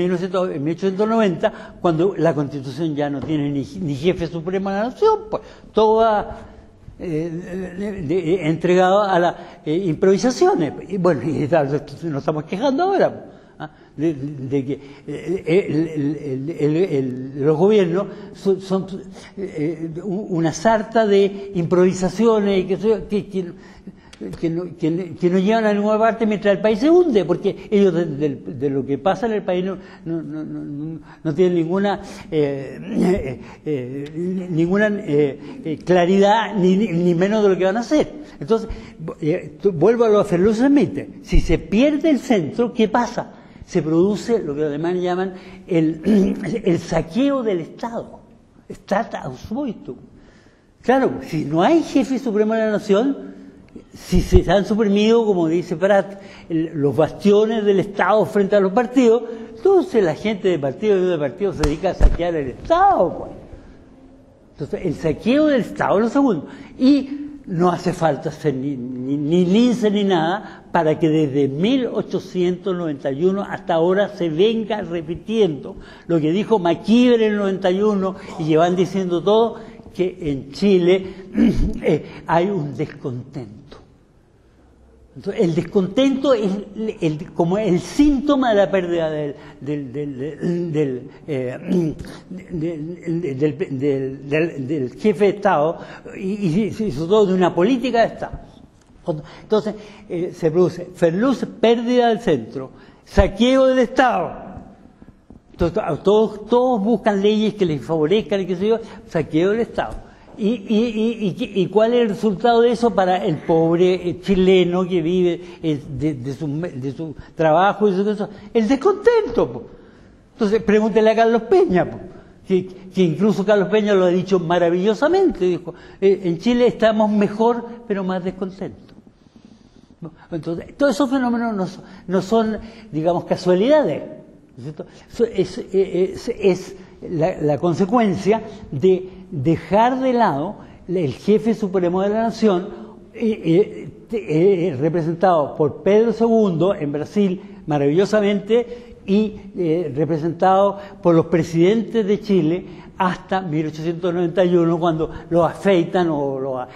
1890, cuando la Constitución ya no tiene ni jefe supremo de la nación, pues todo va entregado a las improvisaciones. Y bueno, nos estamos quejando ahora de que los gobiernos son una sarta de improvisaciones que no llevan a ninguna parte mientras el país se hunde, porque ellos de lo que pasa en el país no tienen ninguna claridad ni menos de lo que van a hacer. Entonces, vuelvo a lo de Verlust der Mitte. Si se pierde el centro, ¿qué pasa? Se produce lo que los alemanes llaman el saqueo del Estado. Staatsausbeutung. Claro, si no hay jefe supremo de la nación, si se han suprimido, como dice Prat, los bastiones del Estado frente a los partidos, entonces la gente de partido se dedica a saquear el Estado, pues. Entonces, el saqueo del Estado es lo segundo. Y no hace falta hacer ni lince ni nada para que desde 1891 hasta ahora se venga repitiendo lo que dijo MacIver en el 91 y llevan diciendo todo, que en Chile hay un descontento. Entonces, el descontento es como el síntoma de la pérdida del jefe de Estado y sobre todo de una política de Estado. Entonces, se produce Ferluz, pérdida del centro, saqueo del Estado. Entonces, todos buscan leyes que les favorezcan y qué sé yo, saqueo del Estado. ¿Y cuál es el resultado de eso para el pobre chileno que vive de su trabajo y de eso? El descontento, po. Entonces, pregúntele a Carlos Peña, po, que incluso Carlos Peña lo ha dicho maravillosamente, dijo, en Chile estamos mejor, pero más descontentos. Entonces, todos esos fenómenos no son, digamos, casualidades, ¿no es cierto? Es la consecuencia de dejar de lado el jefe supremo de la nación, representado por Pedro II en Brasil maravillosamente y representado por los presidentes de Chile hasta 1891, cuando los afeitan o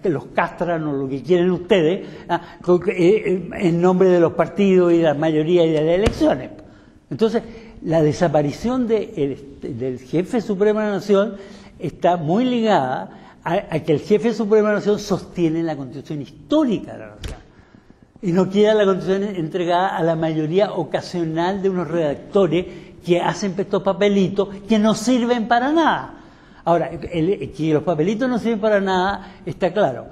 los castran o lo que quieren ustedes, en nombre de los partidos y de las mayorías y de las elecciones. Entonces, la desaparición del jefe supremo de la nación está muy ligada a que el jefe supremo de la nación sostiene la constitución histórica de la nación. Y no queda la constitución entregada a la mayoría ocasional de unos redactores que hacen estos papelitos que no sirven para nada. Ahora, que los papelitos no sirven para nada está claro.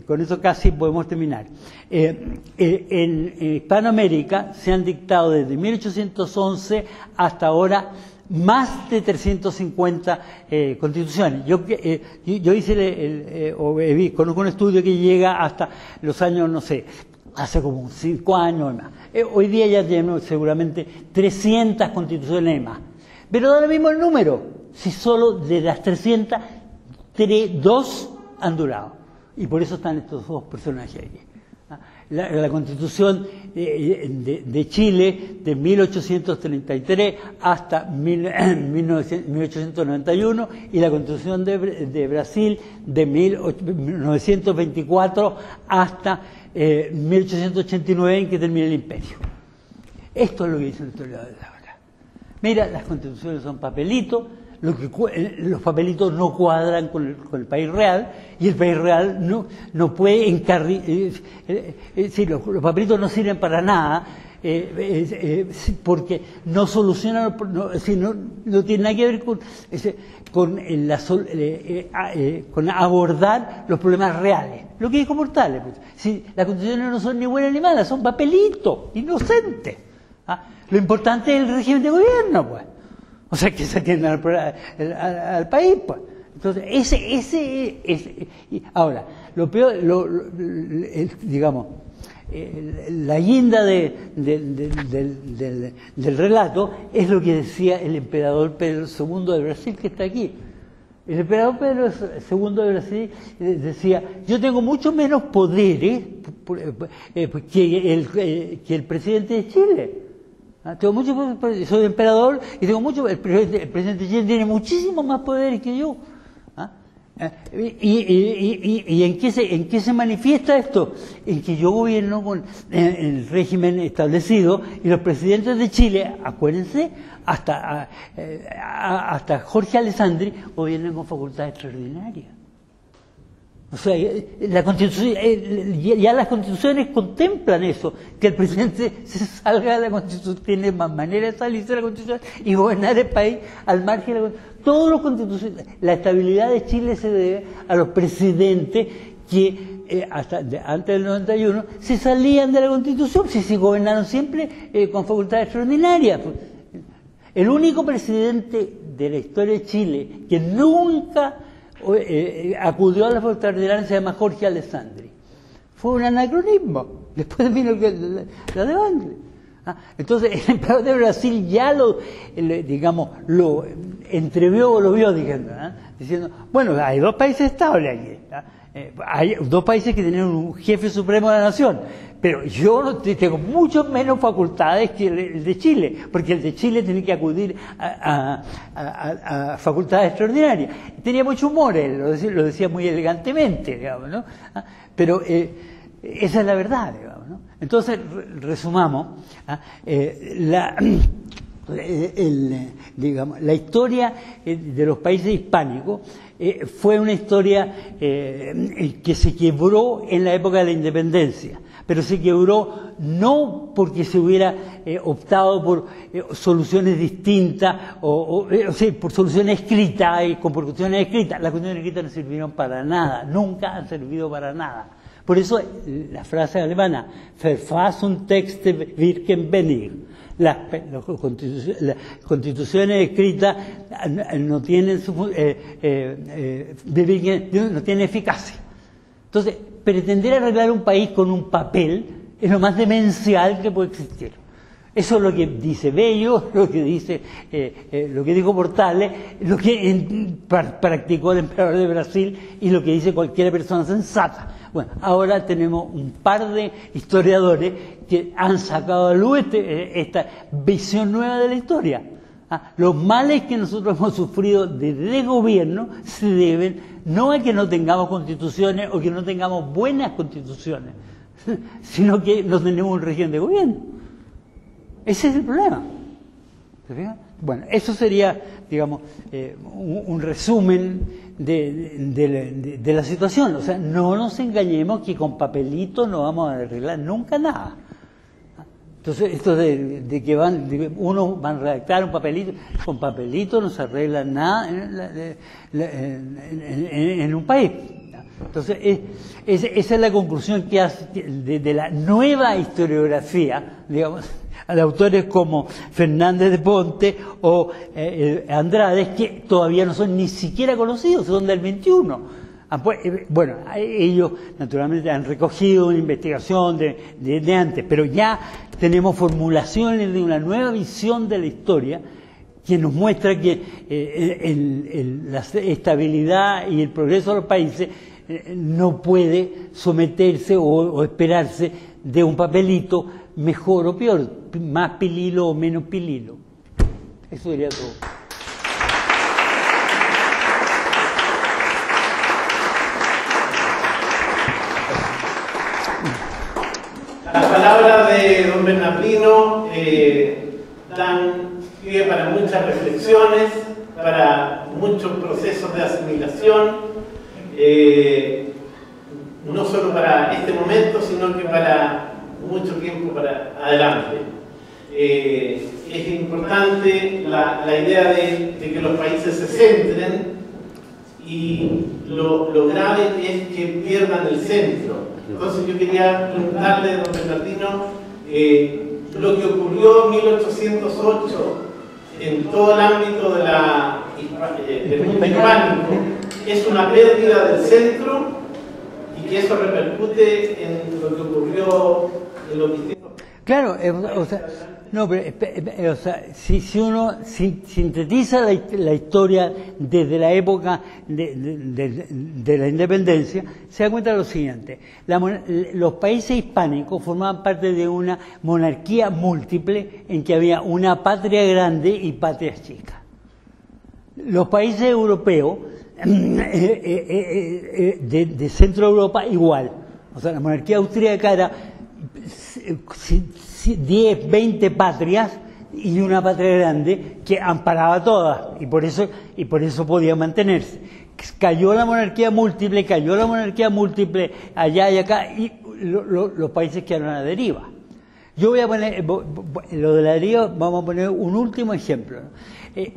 Con eso casi podemos terminar. En Hispanoamérica se han dictado desde 1811 hasta ahora más de 350 constituciones. Yo conozco un estudio que llega hasta los años, no sé, hace como 5 años más. Hoy día ya tenemos seguramente 300 constituciones más. Pero da lo mismo el número, si solo de las 300, 2 han durado. Y por eso están estos dos personajes aquí. La Constitución de Chile de 1833 hasta 1891 y la Constitución de Brasil de 1924 hasta 1889, en que termina el imperio. Esto es lo que dicen los historiadores ahora. Mira, las constituciones son papelitos, los papelitos no cuadran con el país real, y el país real no puede encarrilar, los papelitos no sirven para nada, porque no solucionan, no tiene nada que ver con abordar los problemas reales. Lo que dijo Portales, pues, si las constituciones no son ni buenas ni malas, son papelitos, inocentes. Lo importante es el régimen de gobierno, pues. O sea, que se atiendan al país, pues. Entonces, ahora, lo peor, digamos, la guinda del relato es lo que decía el emperador Pedro II de Brasil, que está aquí. El emperador Pedro II de Brasil decía: yo tengo mucho menos poderes que el presidente de Chile. Tengo mucho poder, soy emperador y tengo mucho. El presidente de Chile tiene muchísimo más poderes que yo. ¿Y en qué se manifiesta esto? En que yo gobierno con el régimen establecido, y los presidentes de Chile, acuérdense, hasta Jorge Alessandri, gobiernan con facultades extraordinarias. O sea, la Constitución, ya las constituciones contemplan eso, que el presidente se salga de la Constitución, tiene más maneras de salirse de la Constitución y gobernar el país al margen de la Constitución. Todos los constituciones, la estabilidad de Chile se debe a los presidentes que antes del 91 se salían de la Constitución, si gobernaron siempre con facultades extraordinarias. El único presidente de la historia de Chile que nunca acudió a la facultad extraordinaria se llama Jorge Alessandri. Fue un anacronismo. Después vino la de Bangle. Entonces el emperador de Brasil ya lo entrevió o lo vio, diciendo, bueno, hay dos países estables aquí. Hay dos países que tienen un jefe supremo de la nación, pero yo tengo mucho menos facultades que el de Chile, porque el de Chile tiene que acudir a facultades extraordinarias. Tenía mucho humor, él lo decía muy elegantemente, digamos, ¿no? Pero esa es la verdad, digamos, ¿no? Entonces, resumamos, digamos, la historia de los países hispánicos fue una historia que se quebró en la época de la independencia, pero se quebró no porque se hubiera optado por soluciones distintas o sea, por soluciones escritas y con cuestiones escritas. Las cuestiones escritas no sirvieron para nada, nunca han servido para nada. Por eso la frase alemana, Verfassung Texte wirken wenig. Las constituciones escritas no tienen eficacia. Entonces, pretender arreglar un país con un papel es lo más demencial que puede existir. Eso es lo que dice Bello, lo que dijo Portales, lo que practicó el emperador de Brasil y lo que dice cualquier persona sensata. Bueno, ahora tenemos un par de historiadores que han sacado a luz esta visión nueva de la historia. Los males que nosotros hemos sufrido desde gobierno se deben no a que no tengamos constituciones o que no tengamos buenas constituciones, sino que no tenemos un régimen de gobierno. Ese es el problema. ¿Se fijan? Bueno, eso sería, digamos, un resumen de la situación. O sea, no nos engañemos que con papelitos no vamos a arreglar nunca nada. Entonces, esto de que uno va a redactar un papelito, con papelito no se arregla nada en un país. Entonces, esa es la conclusión que hace de la nueva historiografía, digamos, de autores como Fernández de Ponte o Andrade, que todavía no son ni siquiera conocidos, son del 21. Bueno, ellos naturalmente han recogido una investigación de antes, pero ya tenemos formulaciones de una nueva visión de la historia que nos muestra que la estabilidad y el progreso de los países no puede someterse o esperarse de un papelito mejor o peor, más pililo o menos pililo. Eso sería todo. Las palabras de don Bernardino dan pie para muchas reflexiones, para muchos procesos de asimilación, no solo para este momento, sino que para mucho tiempo para adelante. Es importante la idea de que los países se centren, y lo grave es que pierdan el centro. Entonces yo quería preguntarle, don Bernardino, lo que ocurrió en 1808 en todo el ámbito del mundo hispánico, ¿es una pérdida del centro y que eso repercute en lo que ocurrió en los distintos? Claro, o sea, no, pero o sea, si uno sintetiza la historia desde la época de la independencia, se da cuenta de lo siguiente: los países hispánicos formaban parte de una monarquía múltiple en que había una patria grande y patrias chicas. Los países europeos de Centro Europa igual. O sea, la monarquía austríaca era 10, 20 patrias y una patria grande que amparaba todas, y por eso podía mantenerse. Cayó la monarquía múltiple allá y acá, y los países quedaron a la deriva. Yo voy a poner, lo de la deriva, vamos a poner un último ejemplo.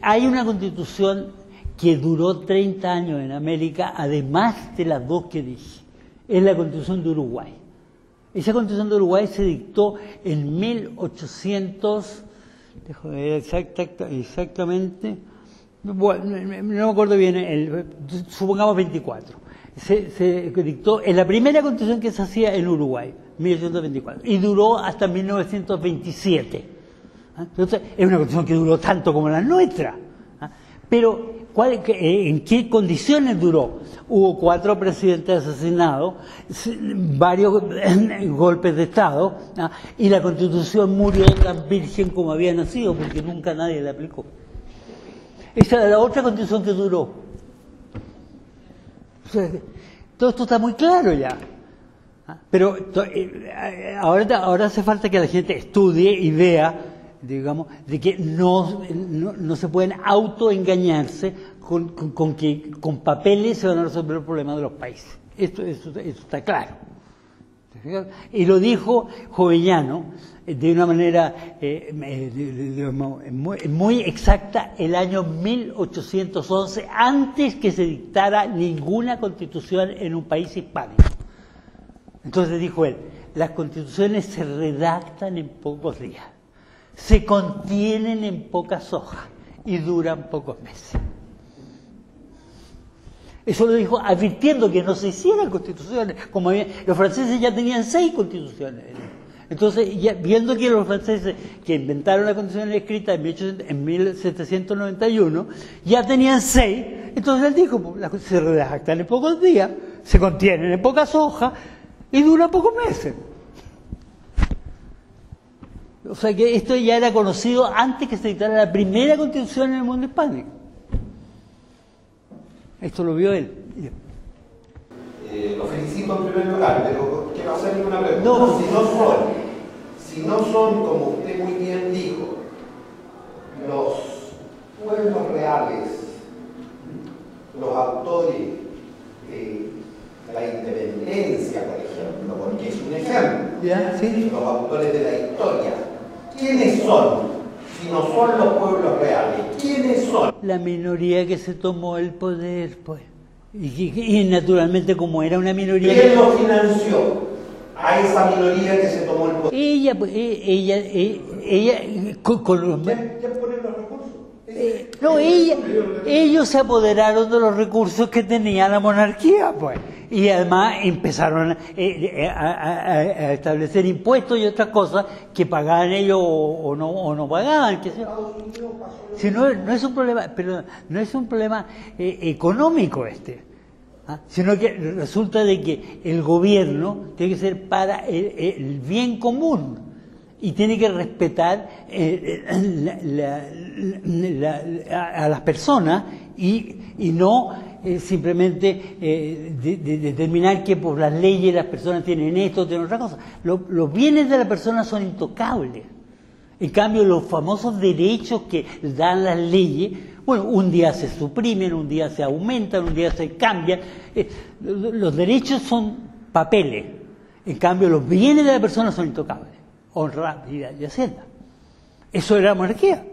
Hay una constitución que duró 30 años en América, además de las dos que dije. Es la Constitución de Uruguay. Esa Constitución de Uruguay se dictó en 1800, déjame ver exactamente, bueno, no me acuerdo bien, supongamos 24. Se dictó en la primera Constitución que se hacía en Uruguay, 1824, y duró hasta 1927. Entonces, es una Constitución que duró tanto como la nuestra. Pero, ¿en qué condiciones duró? Hubo 4 presidentes asesinados, varios golpes de Estado, y la Constitución murió tan virgen como había nacido, porque nunca nadie la aplicó. Esa es la otra Constitución que duró. O sea, todo esto está muy claro ya. Pero ahora hace falta que la gente estudie y vea, digamos, de que no se pueden autoengañarse con que con papeles se van a resolver los problemas de los países. Esto está claro. Y lo dijo Jovellanos de una manera muy exacta el año 1811, antes que se dictara ninguna constitución en un país hispánico. Entonces dijo él, las constituciones se redactan en pocos días, se contienen en pocas hojas y duran pocos meses. Eso lo dijo advirtiendo que no se hicieran constituciones, como los franceses ya tenían 6 constituciones. Entonces, ya viendo que los franceses que inventaron la constitución escrita en 1791 ya tenían 6, entonces él dijo, se redactan en pocos días, se contienen en pocas hojas y duran pocos meses. O sea que esto ya era conocido antes que se dictara la primera constitución en el mundo hispánico. Esto lo vio él. Lo felicito en primer lugar, pero quiero hacerle una pregunta. No. Si no son, como usted muy bien dijo, los pueblos reales, los autores de la independencia, por ejemplo, porque es un ejemplo, ¿Ya? ¿Sí? los autores de la historia, ¿quiénes son? Si no son los pueblos reales, ¿quiénes son? La minoría que se tomó el poder, pues. Y naturalmente, como era una minoría... ¿Quién lo financió a esa minoría que se tomó el poder? Ella, pues, con los... ¿Quién pone los recursos? No, ellos se apoderaron de los recursos que tenía la monarquía, pues. Y además empezaron a establecer impuestos y otras cosas que pagaban ellos o no pagaban. Si no es un problema, pero no es un problema económico sino que resulta de que el gobierno tiene que ser para el bien común y tiene que respetar a las personas y no simplemente determinar que por las leyes las personas tienen esto, tienen otra cosa. Los bienes de la persona son intocables. En cambio, los famosos derechos que dan las leyes, bueno, un día se suprimen, un día se aumentan, un día se cambian. Los derechos son papeles. En cambio, los bienes de la persona son intocables. Honra, vida y hacienda. Eso era la monarquía.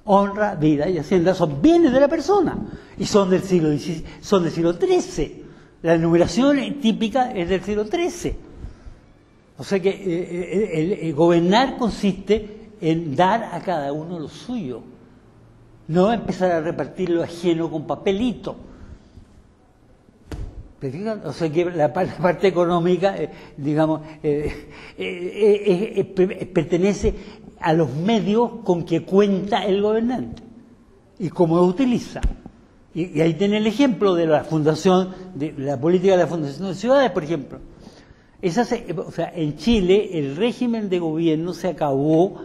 Honra, vida y hacienda son bienes de la persona y son del siglo XIII. La numeración típica es del siglo XIII. O sea que el gobernar consiste en dar a cada uno lo suyo, no empezar a repartir lo ajeno con papelito. O sea que la parte económica, digamos, pertenece a los medios con que cuenta el gobernante y cómo lo utiliza. Y ahí tiene el ejemplo de la fundación, de la política de la fundación de ciudades, por ejemplo. O sea, en Chile el régimen de gobierno se acabó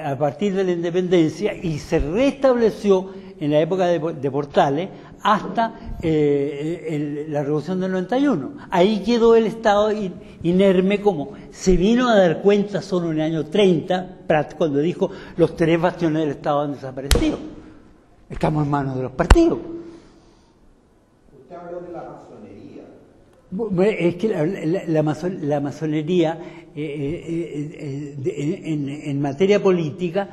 a partir de la independencia y se restableció en la época de Portales hasta la Revolución del 91. Ahí quedó el Estado inerme, como se vino a dar cuenta solo en el año 30, Prat, cuando dijo los 3 bastiones del Estado han desaparecido. Estamos en manos de los partidos. Usted habló de la masonería. Es que la masonería en materia política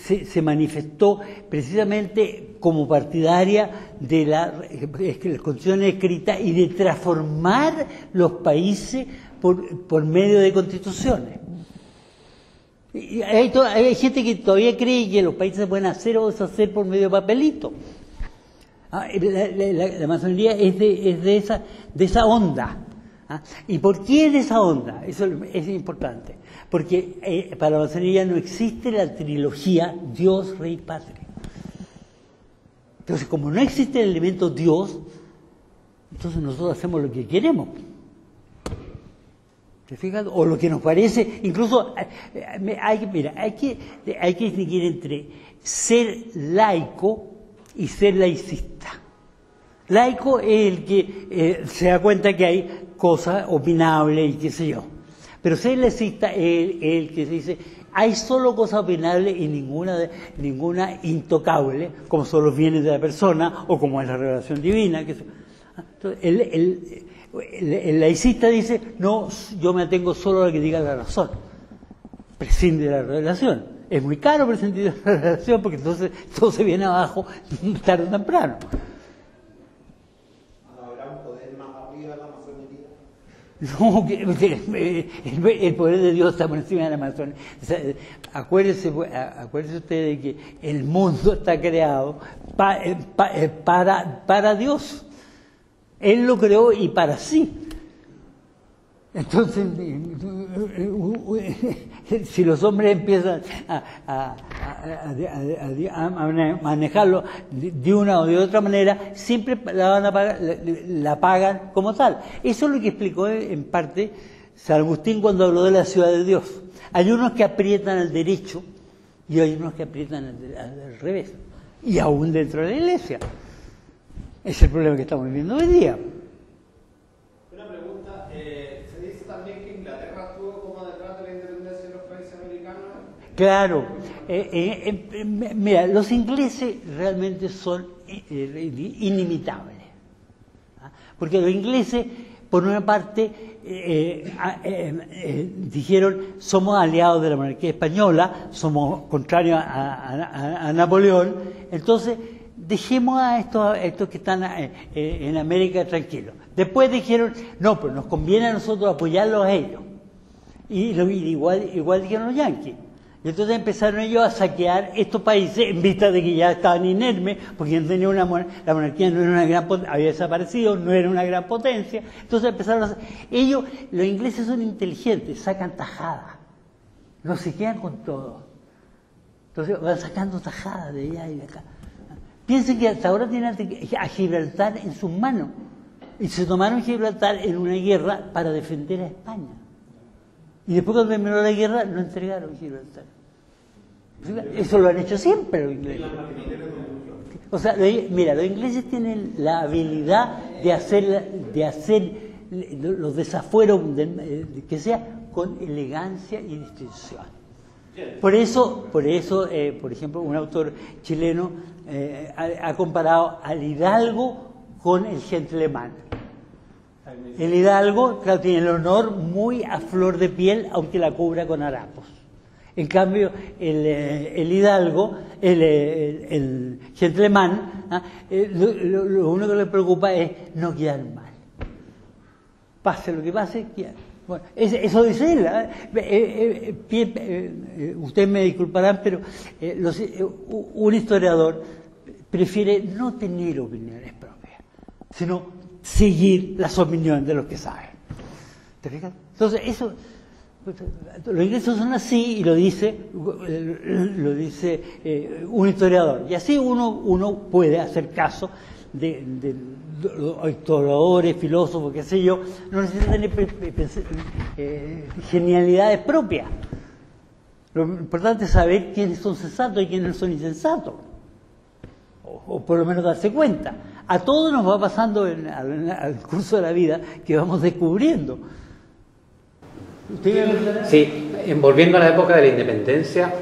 se manifestó precisamente como partidaria de las constituciones escritas y de transformar los países por medio de constituciones. Y hay gente que todavía cree que los países se pueden hacer o deshacer por medio de papelito. La masonería es de esa onda. ¿Y por qué es de esa onda? Eso es importante. Porque para la masonería no existe la trilogía Dios, Rey, Patria. Entonces, como no existe el elemento Dios, entonces nosotros hacemos lo que queremos. ¿Te fijas? O lo que nos parece. Incluso, hay que distinguir entre ser laico y ser laicista. Laico es el que se da cuenta que hay cosas opinables y qué sé yo. Pero ser laicista es el que se dice, hay solo cosas opinables y ninguna intocable, como son los bienes de la persona o como es la revelación divina. Entonces, el laicista dice, no, yo me atengo solo a lo que diga la razón. Prescinde de la revelación. Es muy caro prescindir de la revelación porque entonces todo se viene abajo tarde o temprano. No, el poder de Dios está por encima de la Amazonia. O sea, acuérdense ustedes de que el mundo está creado para Dios. Él lo creó y para sí. Entonces, si los hombres empiezan a manejarlo de una o de otra manera, siempre la pagan como tal. Eso es lo que explicó en parte San Agustín cuando habló de la ciudad de Dios. Hay unos que aprietan al derecho y hay unos que aprietan al revés. Y aún dentro de la iglesia. Es el problema que estamos viviendo hoy día. Claro, mira, los ingleses realmente son inimitables, ¿ah? Porque los ingleses, por una parte, dijeron, somos aliados de la monarquía española, somos contrarios a Napoleón, entonces dejemos a estos que están en América tranquilos. Después dijeron, no, pero nos conviene a nosotros apoyarlos a ellos. Y igual dijeron los yanquis. Y entonces empezaron ellos a saquear estos países en vista de que ya estaban inermes, porque no tenía la monarquía no era una gran potencia, había desaparecido, no era una gran potencia. Entonces empezaron a ellos, los ingleses son inteligentes, sacan tajadas, no se quedan con todo. Entonces van sacando tajadas de allá y de acá. Piensen que hasta ahora tienen a Gibraltar en sus manos y se tomaron Gibraltar en una guerra para defender a España. Y después cuando terminó la guerra lo entregaron Gibraltar. Eso lo han hecho siempre los ingleses. O sea, mira, los ingleses tienen la habilidad de hacer los desafueros que sea con elegancia y distinción. Por eso, por ejemplo, un autor chileno ha comparado al hidalgo con el gentleman. El hidalgo, claro, tiene el honor muy a flor de piel, aunque la cubra con harapos. En cambio, el hidalgo, el gentleman, lo único que le preocupa es no quedar mal. Pase lo que pase, quedar. Bueno, eso dice él. Ustedes me disculparán, pero un historiador prefiere no tener opiniones propias, sino seguir las opiniones de los que saben. ¿Te fijas? Entonces, eso, los ingleses son así y lo dice un historiador. Y así uno puede hacer caso de historiadores, filósofos, qué sé yo, no necesitan tener genialidades propias. Lo importante es saber quiénes son sensatos y quiénes son insensatos. O por lo menos darse cuenta. A todos nos va pasando al curso de la vida que vamos descubriendo. Sí, volviendo a la época de la independencia,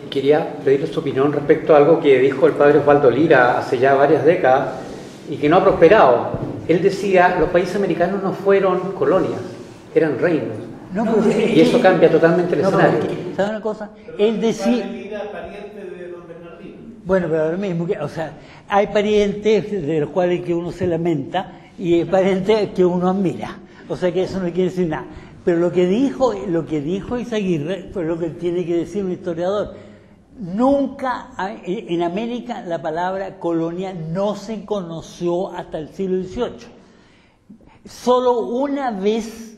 quería pedirle su opinión respecto a algo que dijo el padre Osvaldo Lira hace ya varias décadas y que no ha prosperado. Él decía, los países americanos no fueron colonias, eran reinos. Y eso cambia totalmente el escenario. ¿Sabe una cosa? Él decía... Bueno, pero lo mismo, o sea, hay parientes de los cuales que uno se lamenta y hay parientes que uno admira. O sea que eso no quiere decir nada. Pero lo que dijo Izaguirre fue lo que tiene que decir un historiador. Nunca en América la palabra colonia no se conoció hasta el siglo XVIII. Solo una vez,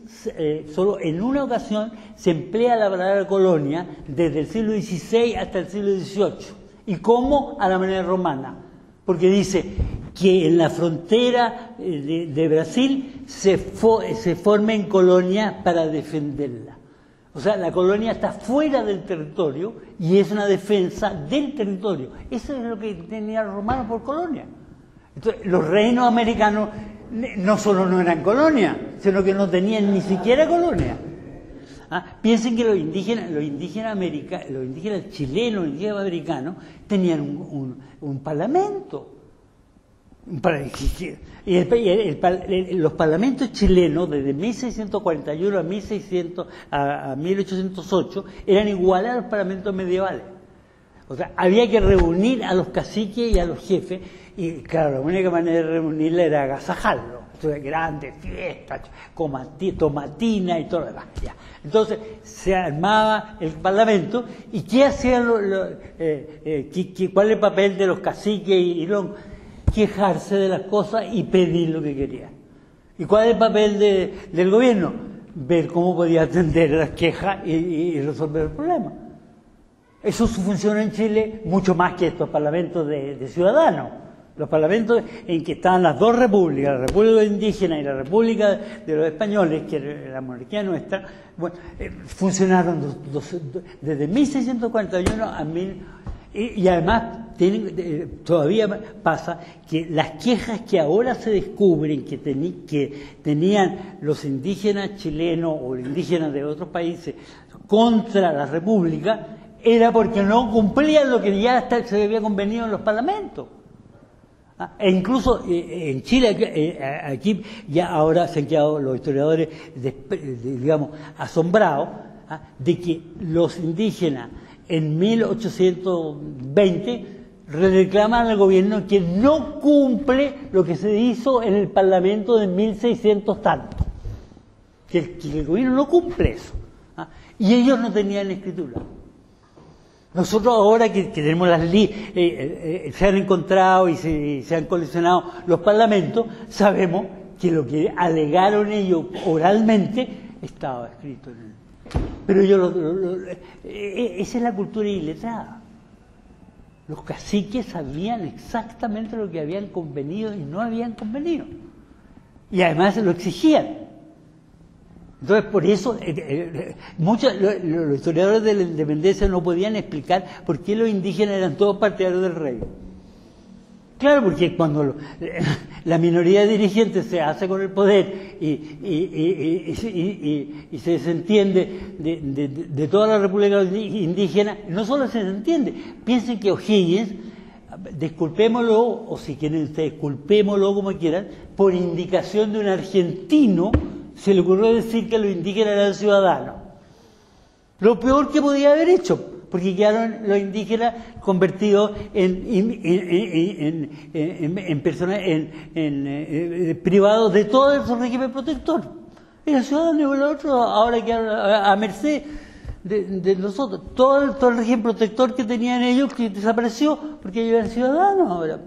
solo en una ocasión se emplea la palabra colonia desde el siglo XVI hasta el siglo XVIII. ¿Y cómo? A la manera romana. Porque dice que en la frontera de Brasil se formen colonias para defenderla. O sea, la colonia está fuera del territorio y es una defensa del territorio. Eso es lo que tenía el romano por colonia. Entonces, los reinos americanos no solo no eran colonias, sino que no tenían ni siquiera colonia. Piensen que los indígenas chilenos, los indígenas americanos, tenían un parlamento. Los parlamentos chilenos, desde 1641 a 1808, eran iguales a los parlamentos medievales. O sea, había que reunir a los caciques y a los jefes, y claro, la única manera de reunirla era agasajarlos. Entonces, grandes fiestas, tomatina y todo lo demás. Ya. Entonces, se armaba el parlamento, y ¿qué hacían cuál es el papel de los caciques y los quejarse de las cosas y pedir lo que querían? ¿Y cuál es el papel del gobierno? Ver cómo podía atender las quejas y resolver el problema. Eso funciona en Chile mucho más que estos parlamentos de ciudadanos. Los parlamentos en que estaban las dos repúblicas, la República Indígena y la República de los Españoles, que era la monarquía nuestra, bueno, funcionaron desde 1641 a 1000. Y además todavía pasa que las quejas que ahora se descubren que tenían los indígenas chilenos o indígenas de otros países contra la República era porque no cumplían lo que ya se había convenido en los parlamentos. E incluso en Chile, aquí ya ahora se han quedado los historiadores, digamos, asombrados de que los indígenas en 1820 reclaman al gobierno que no cumple lo que se hizo en el Parlamento de 1600 tanto. Que el gobierno no cumple eso. Y ellos no tenían escritura. Nosotros ahora que tenemos las se han encontrado y se han coleccionado los parlamentos, sabemos que lo que alegaron ellos oralmente estaba escrito en el... Pero esa es la cultura iletrada. Los caciques sabían exactamente lo que habían convenido y no habían convenido. Y además lo exigían. Entonces, por eso, los historiadores de la independencia no podían explicar por qué los indígenas eran todos partidarios del rey. Claro, porque cuando la minoría dirigente se hace con el poder y se desentiende de toda la república indígena, no solo se desentiende, piensen que O'Higgins, disculpémoslo, o si quieren ustedes, culpémoslo como quieran, por indicación de un argentino, se le ocurrió decir que los indígenas eran ciudadanos. Lo peor que podía haber hecho, porque quedaron los indígenas convertidos en personas, privados de todo su régimen protector. Eran ciudadanos y los otros ahora quedaron a merced de nosotros. Todo el régimen protector que tenían ellos que desapareció porque ellos eran ciudadanos ahora.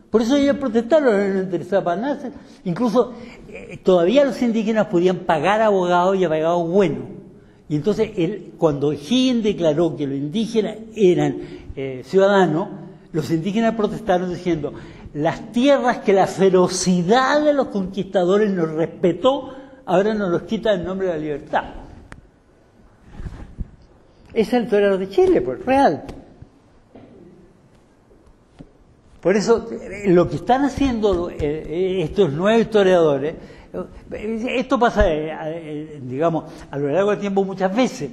Por eso ellos protestaron, no les interesaba para nada. Incluso todavía los indígenas podían pagar abogados y abogados buenos. Y entonces, cuando Higgins declaró que los indígenas eran ciudadanos, los indígenas protestaron diciendo: las tierras que la ferocidad de los conquistadores nos respetó, ahora nos los quita en nombre de la libertad. Ese es el historiador de Chile, pues, real. Por eso, lo que están haciendo estos nuevos historiadores, esto pasa, digamos, a lo largo del tiempo muchas veces.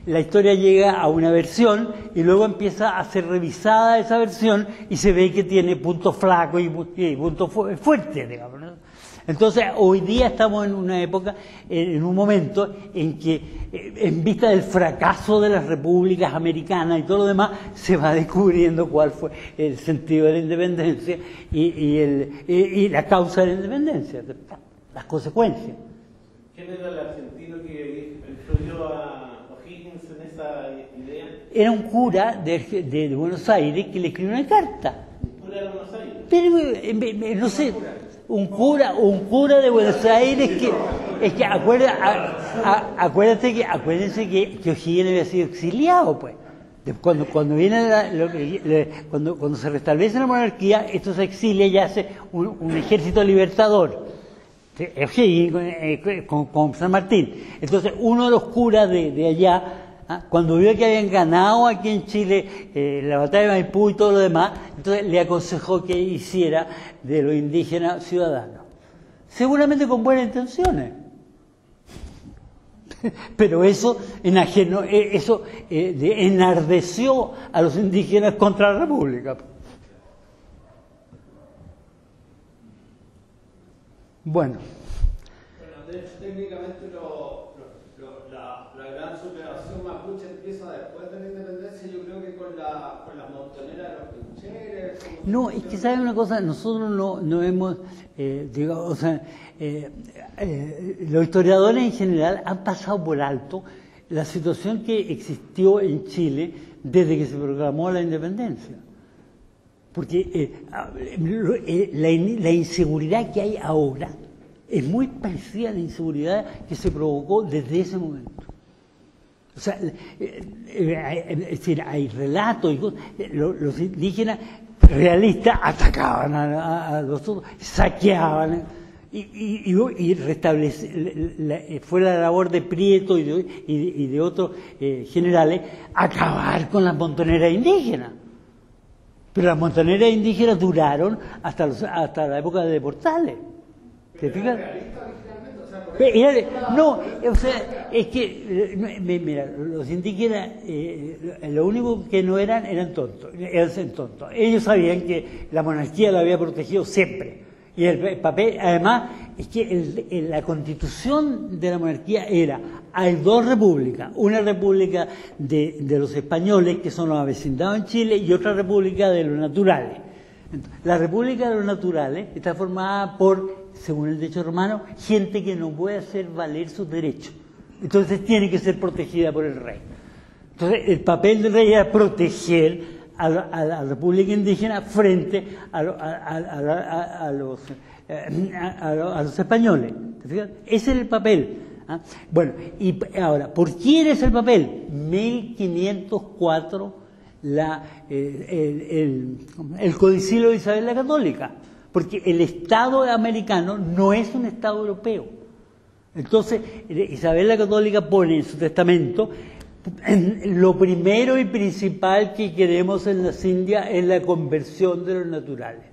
La historia llega a una versión y luego empieza a ser revisada esa versión y se ve que tiene puntos flacos y puntos fuertes, digamos, ¿no? Entonces, hoy día estamos en una época, en un momento en que, en vista del fracaso de las repúblicas americanas y todo lo demás, se va descubriendo cuál fue el sentido de la independencia y la causa de la independencia, las consecuencias. ¿Quién era el argentino que influyó a O'Higgins en esa idea? Era un cura de Buenos Aires que le escribió una carta. ¿Un cura de Buenos Aires? Pero, no sé... Un cura de Buenos Aires que acuérdense que O'Higgins había sido exiliado, pues. Cuando viene cuando se restablece la monarquía, esto se exilia y hace un ejército libertador. O'Higgins con San Martín. Entonces, uno de los curas de allá Cuando vio que habían ganado aquí en Chile la batalla de Maipú y todo lo demás, entonces le aconsejó que hiciera de los indígenas ciudadanos. Seguramente con buenas intenciones. Pero eso enardeció a los indígenas contra la República. Bueno. De hecho, técnicamente la gran sublevación mapuche empieza después de la independencia, yo creo que con las montoneras de los pincheres. No, es que sabe una cosa, nosotros no hemos, los historiadores en general han pasado por alto la situación que existió en Chile desde que se proclamó la independencia. Porque la inseguridad que hay ahora es muy parecida a la inseguridad que se provocó desde ese momento. O sea, es decir, hay relatos y cosas, los indígenas realistas atacaban a los otros, saqueaban y restablecer, fue la labor de Prieto y de otros generales acabar con las montoneras indígenas. Pero las montoneras indígenas duraron hasta la época de Portales. ¿Te fijas? No, o sea, es que, mira, los indígenas, lo único que no eran tontos, eran tontos. Ellos sabían que la monarquía la había protegido siempre. Y el papel, además, es que la constitución de la monarquía era, hay dos repúblicas, una república de los españoles, que son los avecindados en Chile, y otra república de los naturales. La república de los naturales está formada por, según el derecho romano, gente que no puede hacer valer sus derechos. Entonces tiene que ser protegida por el rey. Entonces el papel del rey era proteger a la república indígena frente a los españoles. ¿Te fijas? Ese es el papel. Bueno, y ahora, ¿por quién es el papel? 1504, el codicilio de Isabel la Católica, porque el Estado americano no es un Estado europeo. Entonces, Isabel la Católica pone en su testamento: lo primero y principal que queremos en las Indias es la conversión de los naturales.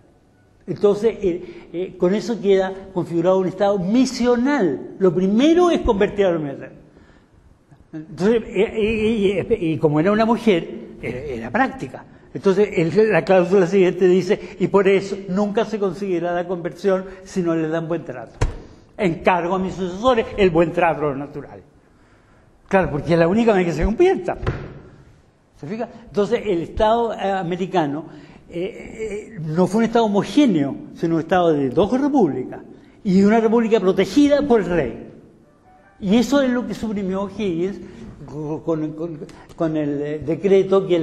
Entonces, con eso queda configurado un Estado misional. Lo primero es convertir a los naturales. Entonces, y como era una mujer, era práctica. Entonces, la cláusula siguiente dice: y por eso nunca se conseguirá la conversión si no les dan buen trato. Encargo a mis sucesores el buen trato a los naturales. Claro, porque es la única vez que se convierta. ¿Se fija? Entonces, el Estado americano no fue un Estado homogéneo, sino un Estado de dos repúblicas, y una república protegida por el rey. Y eso es lo que suprimió Higgins con el decreto que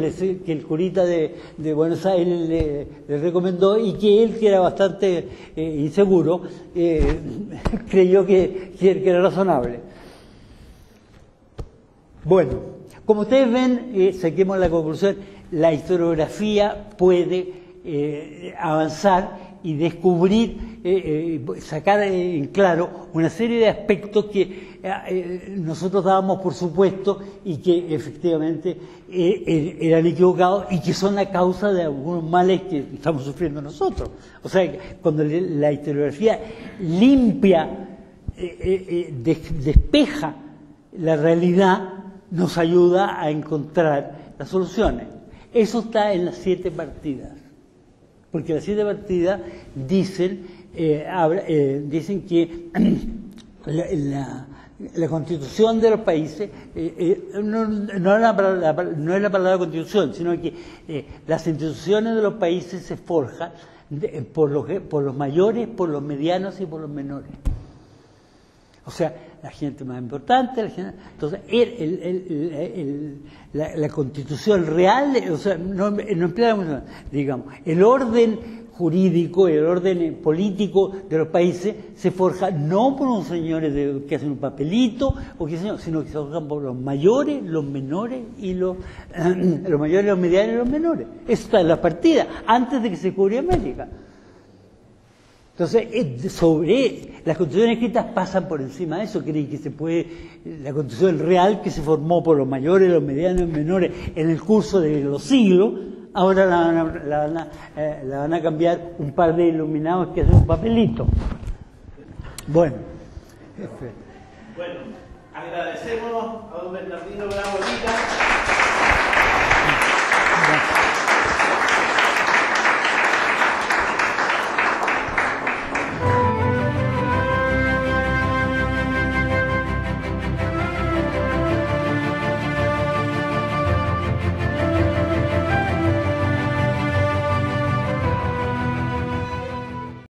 el curita de Buenos Aires le recomendó, y que él, que era bastante inseguro, creyó que era razonable. Bueno, como ustedes ven, saquemos la conclusión: la historiografía puede avanzar y descubrir, sacar en claro una serie de aspectos que nosotros dábamos por supuesto y que efectivamente eran equivocados y que son la causa de algunos males que estamos sufriendo nosotros. O sea, cuando la historiografía limpia, despeja la realidad, nos ayuda a encontrar las soluciones. Eso está en las 7 partidas. Porque las 7 partidas dicen que la constitución de los países no es la palabra constitución, sino que las instituciones de los países se forjan por los mayores, por los medianos y por los menores. O sea, la gente más importante, entonces la constitución real, o sea, no empleamos, digamos, el orden jurídico, el orden político de los países se forja no por unos señores que hacen un papelito, sino que se forjan por los mayores, los menores y los mayores, los medianos y los menores. Eso está en la partida, antes de que se descubriera América. Entonces, sobre las constituciones escritas pasan por encima de eso, creen que se puede, la constitución real que se formó por los mayores, los medianos y menores en el curso de los siglos, ahora la van a cambiar un par de iluminados que hacen un papelito. Bueno. Bueno, agradecemos a don Bernardino Bravo Lira.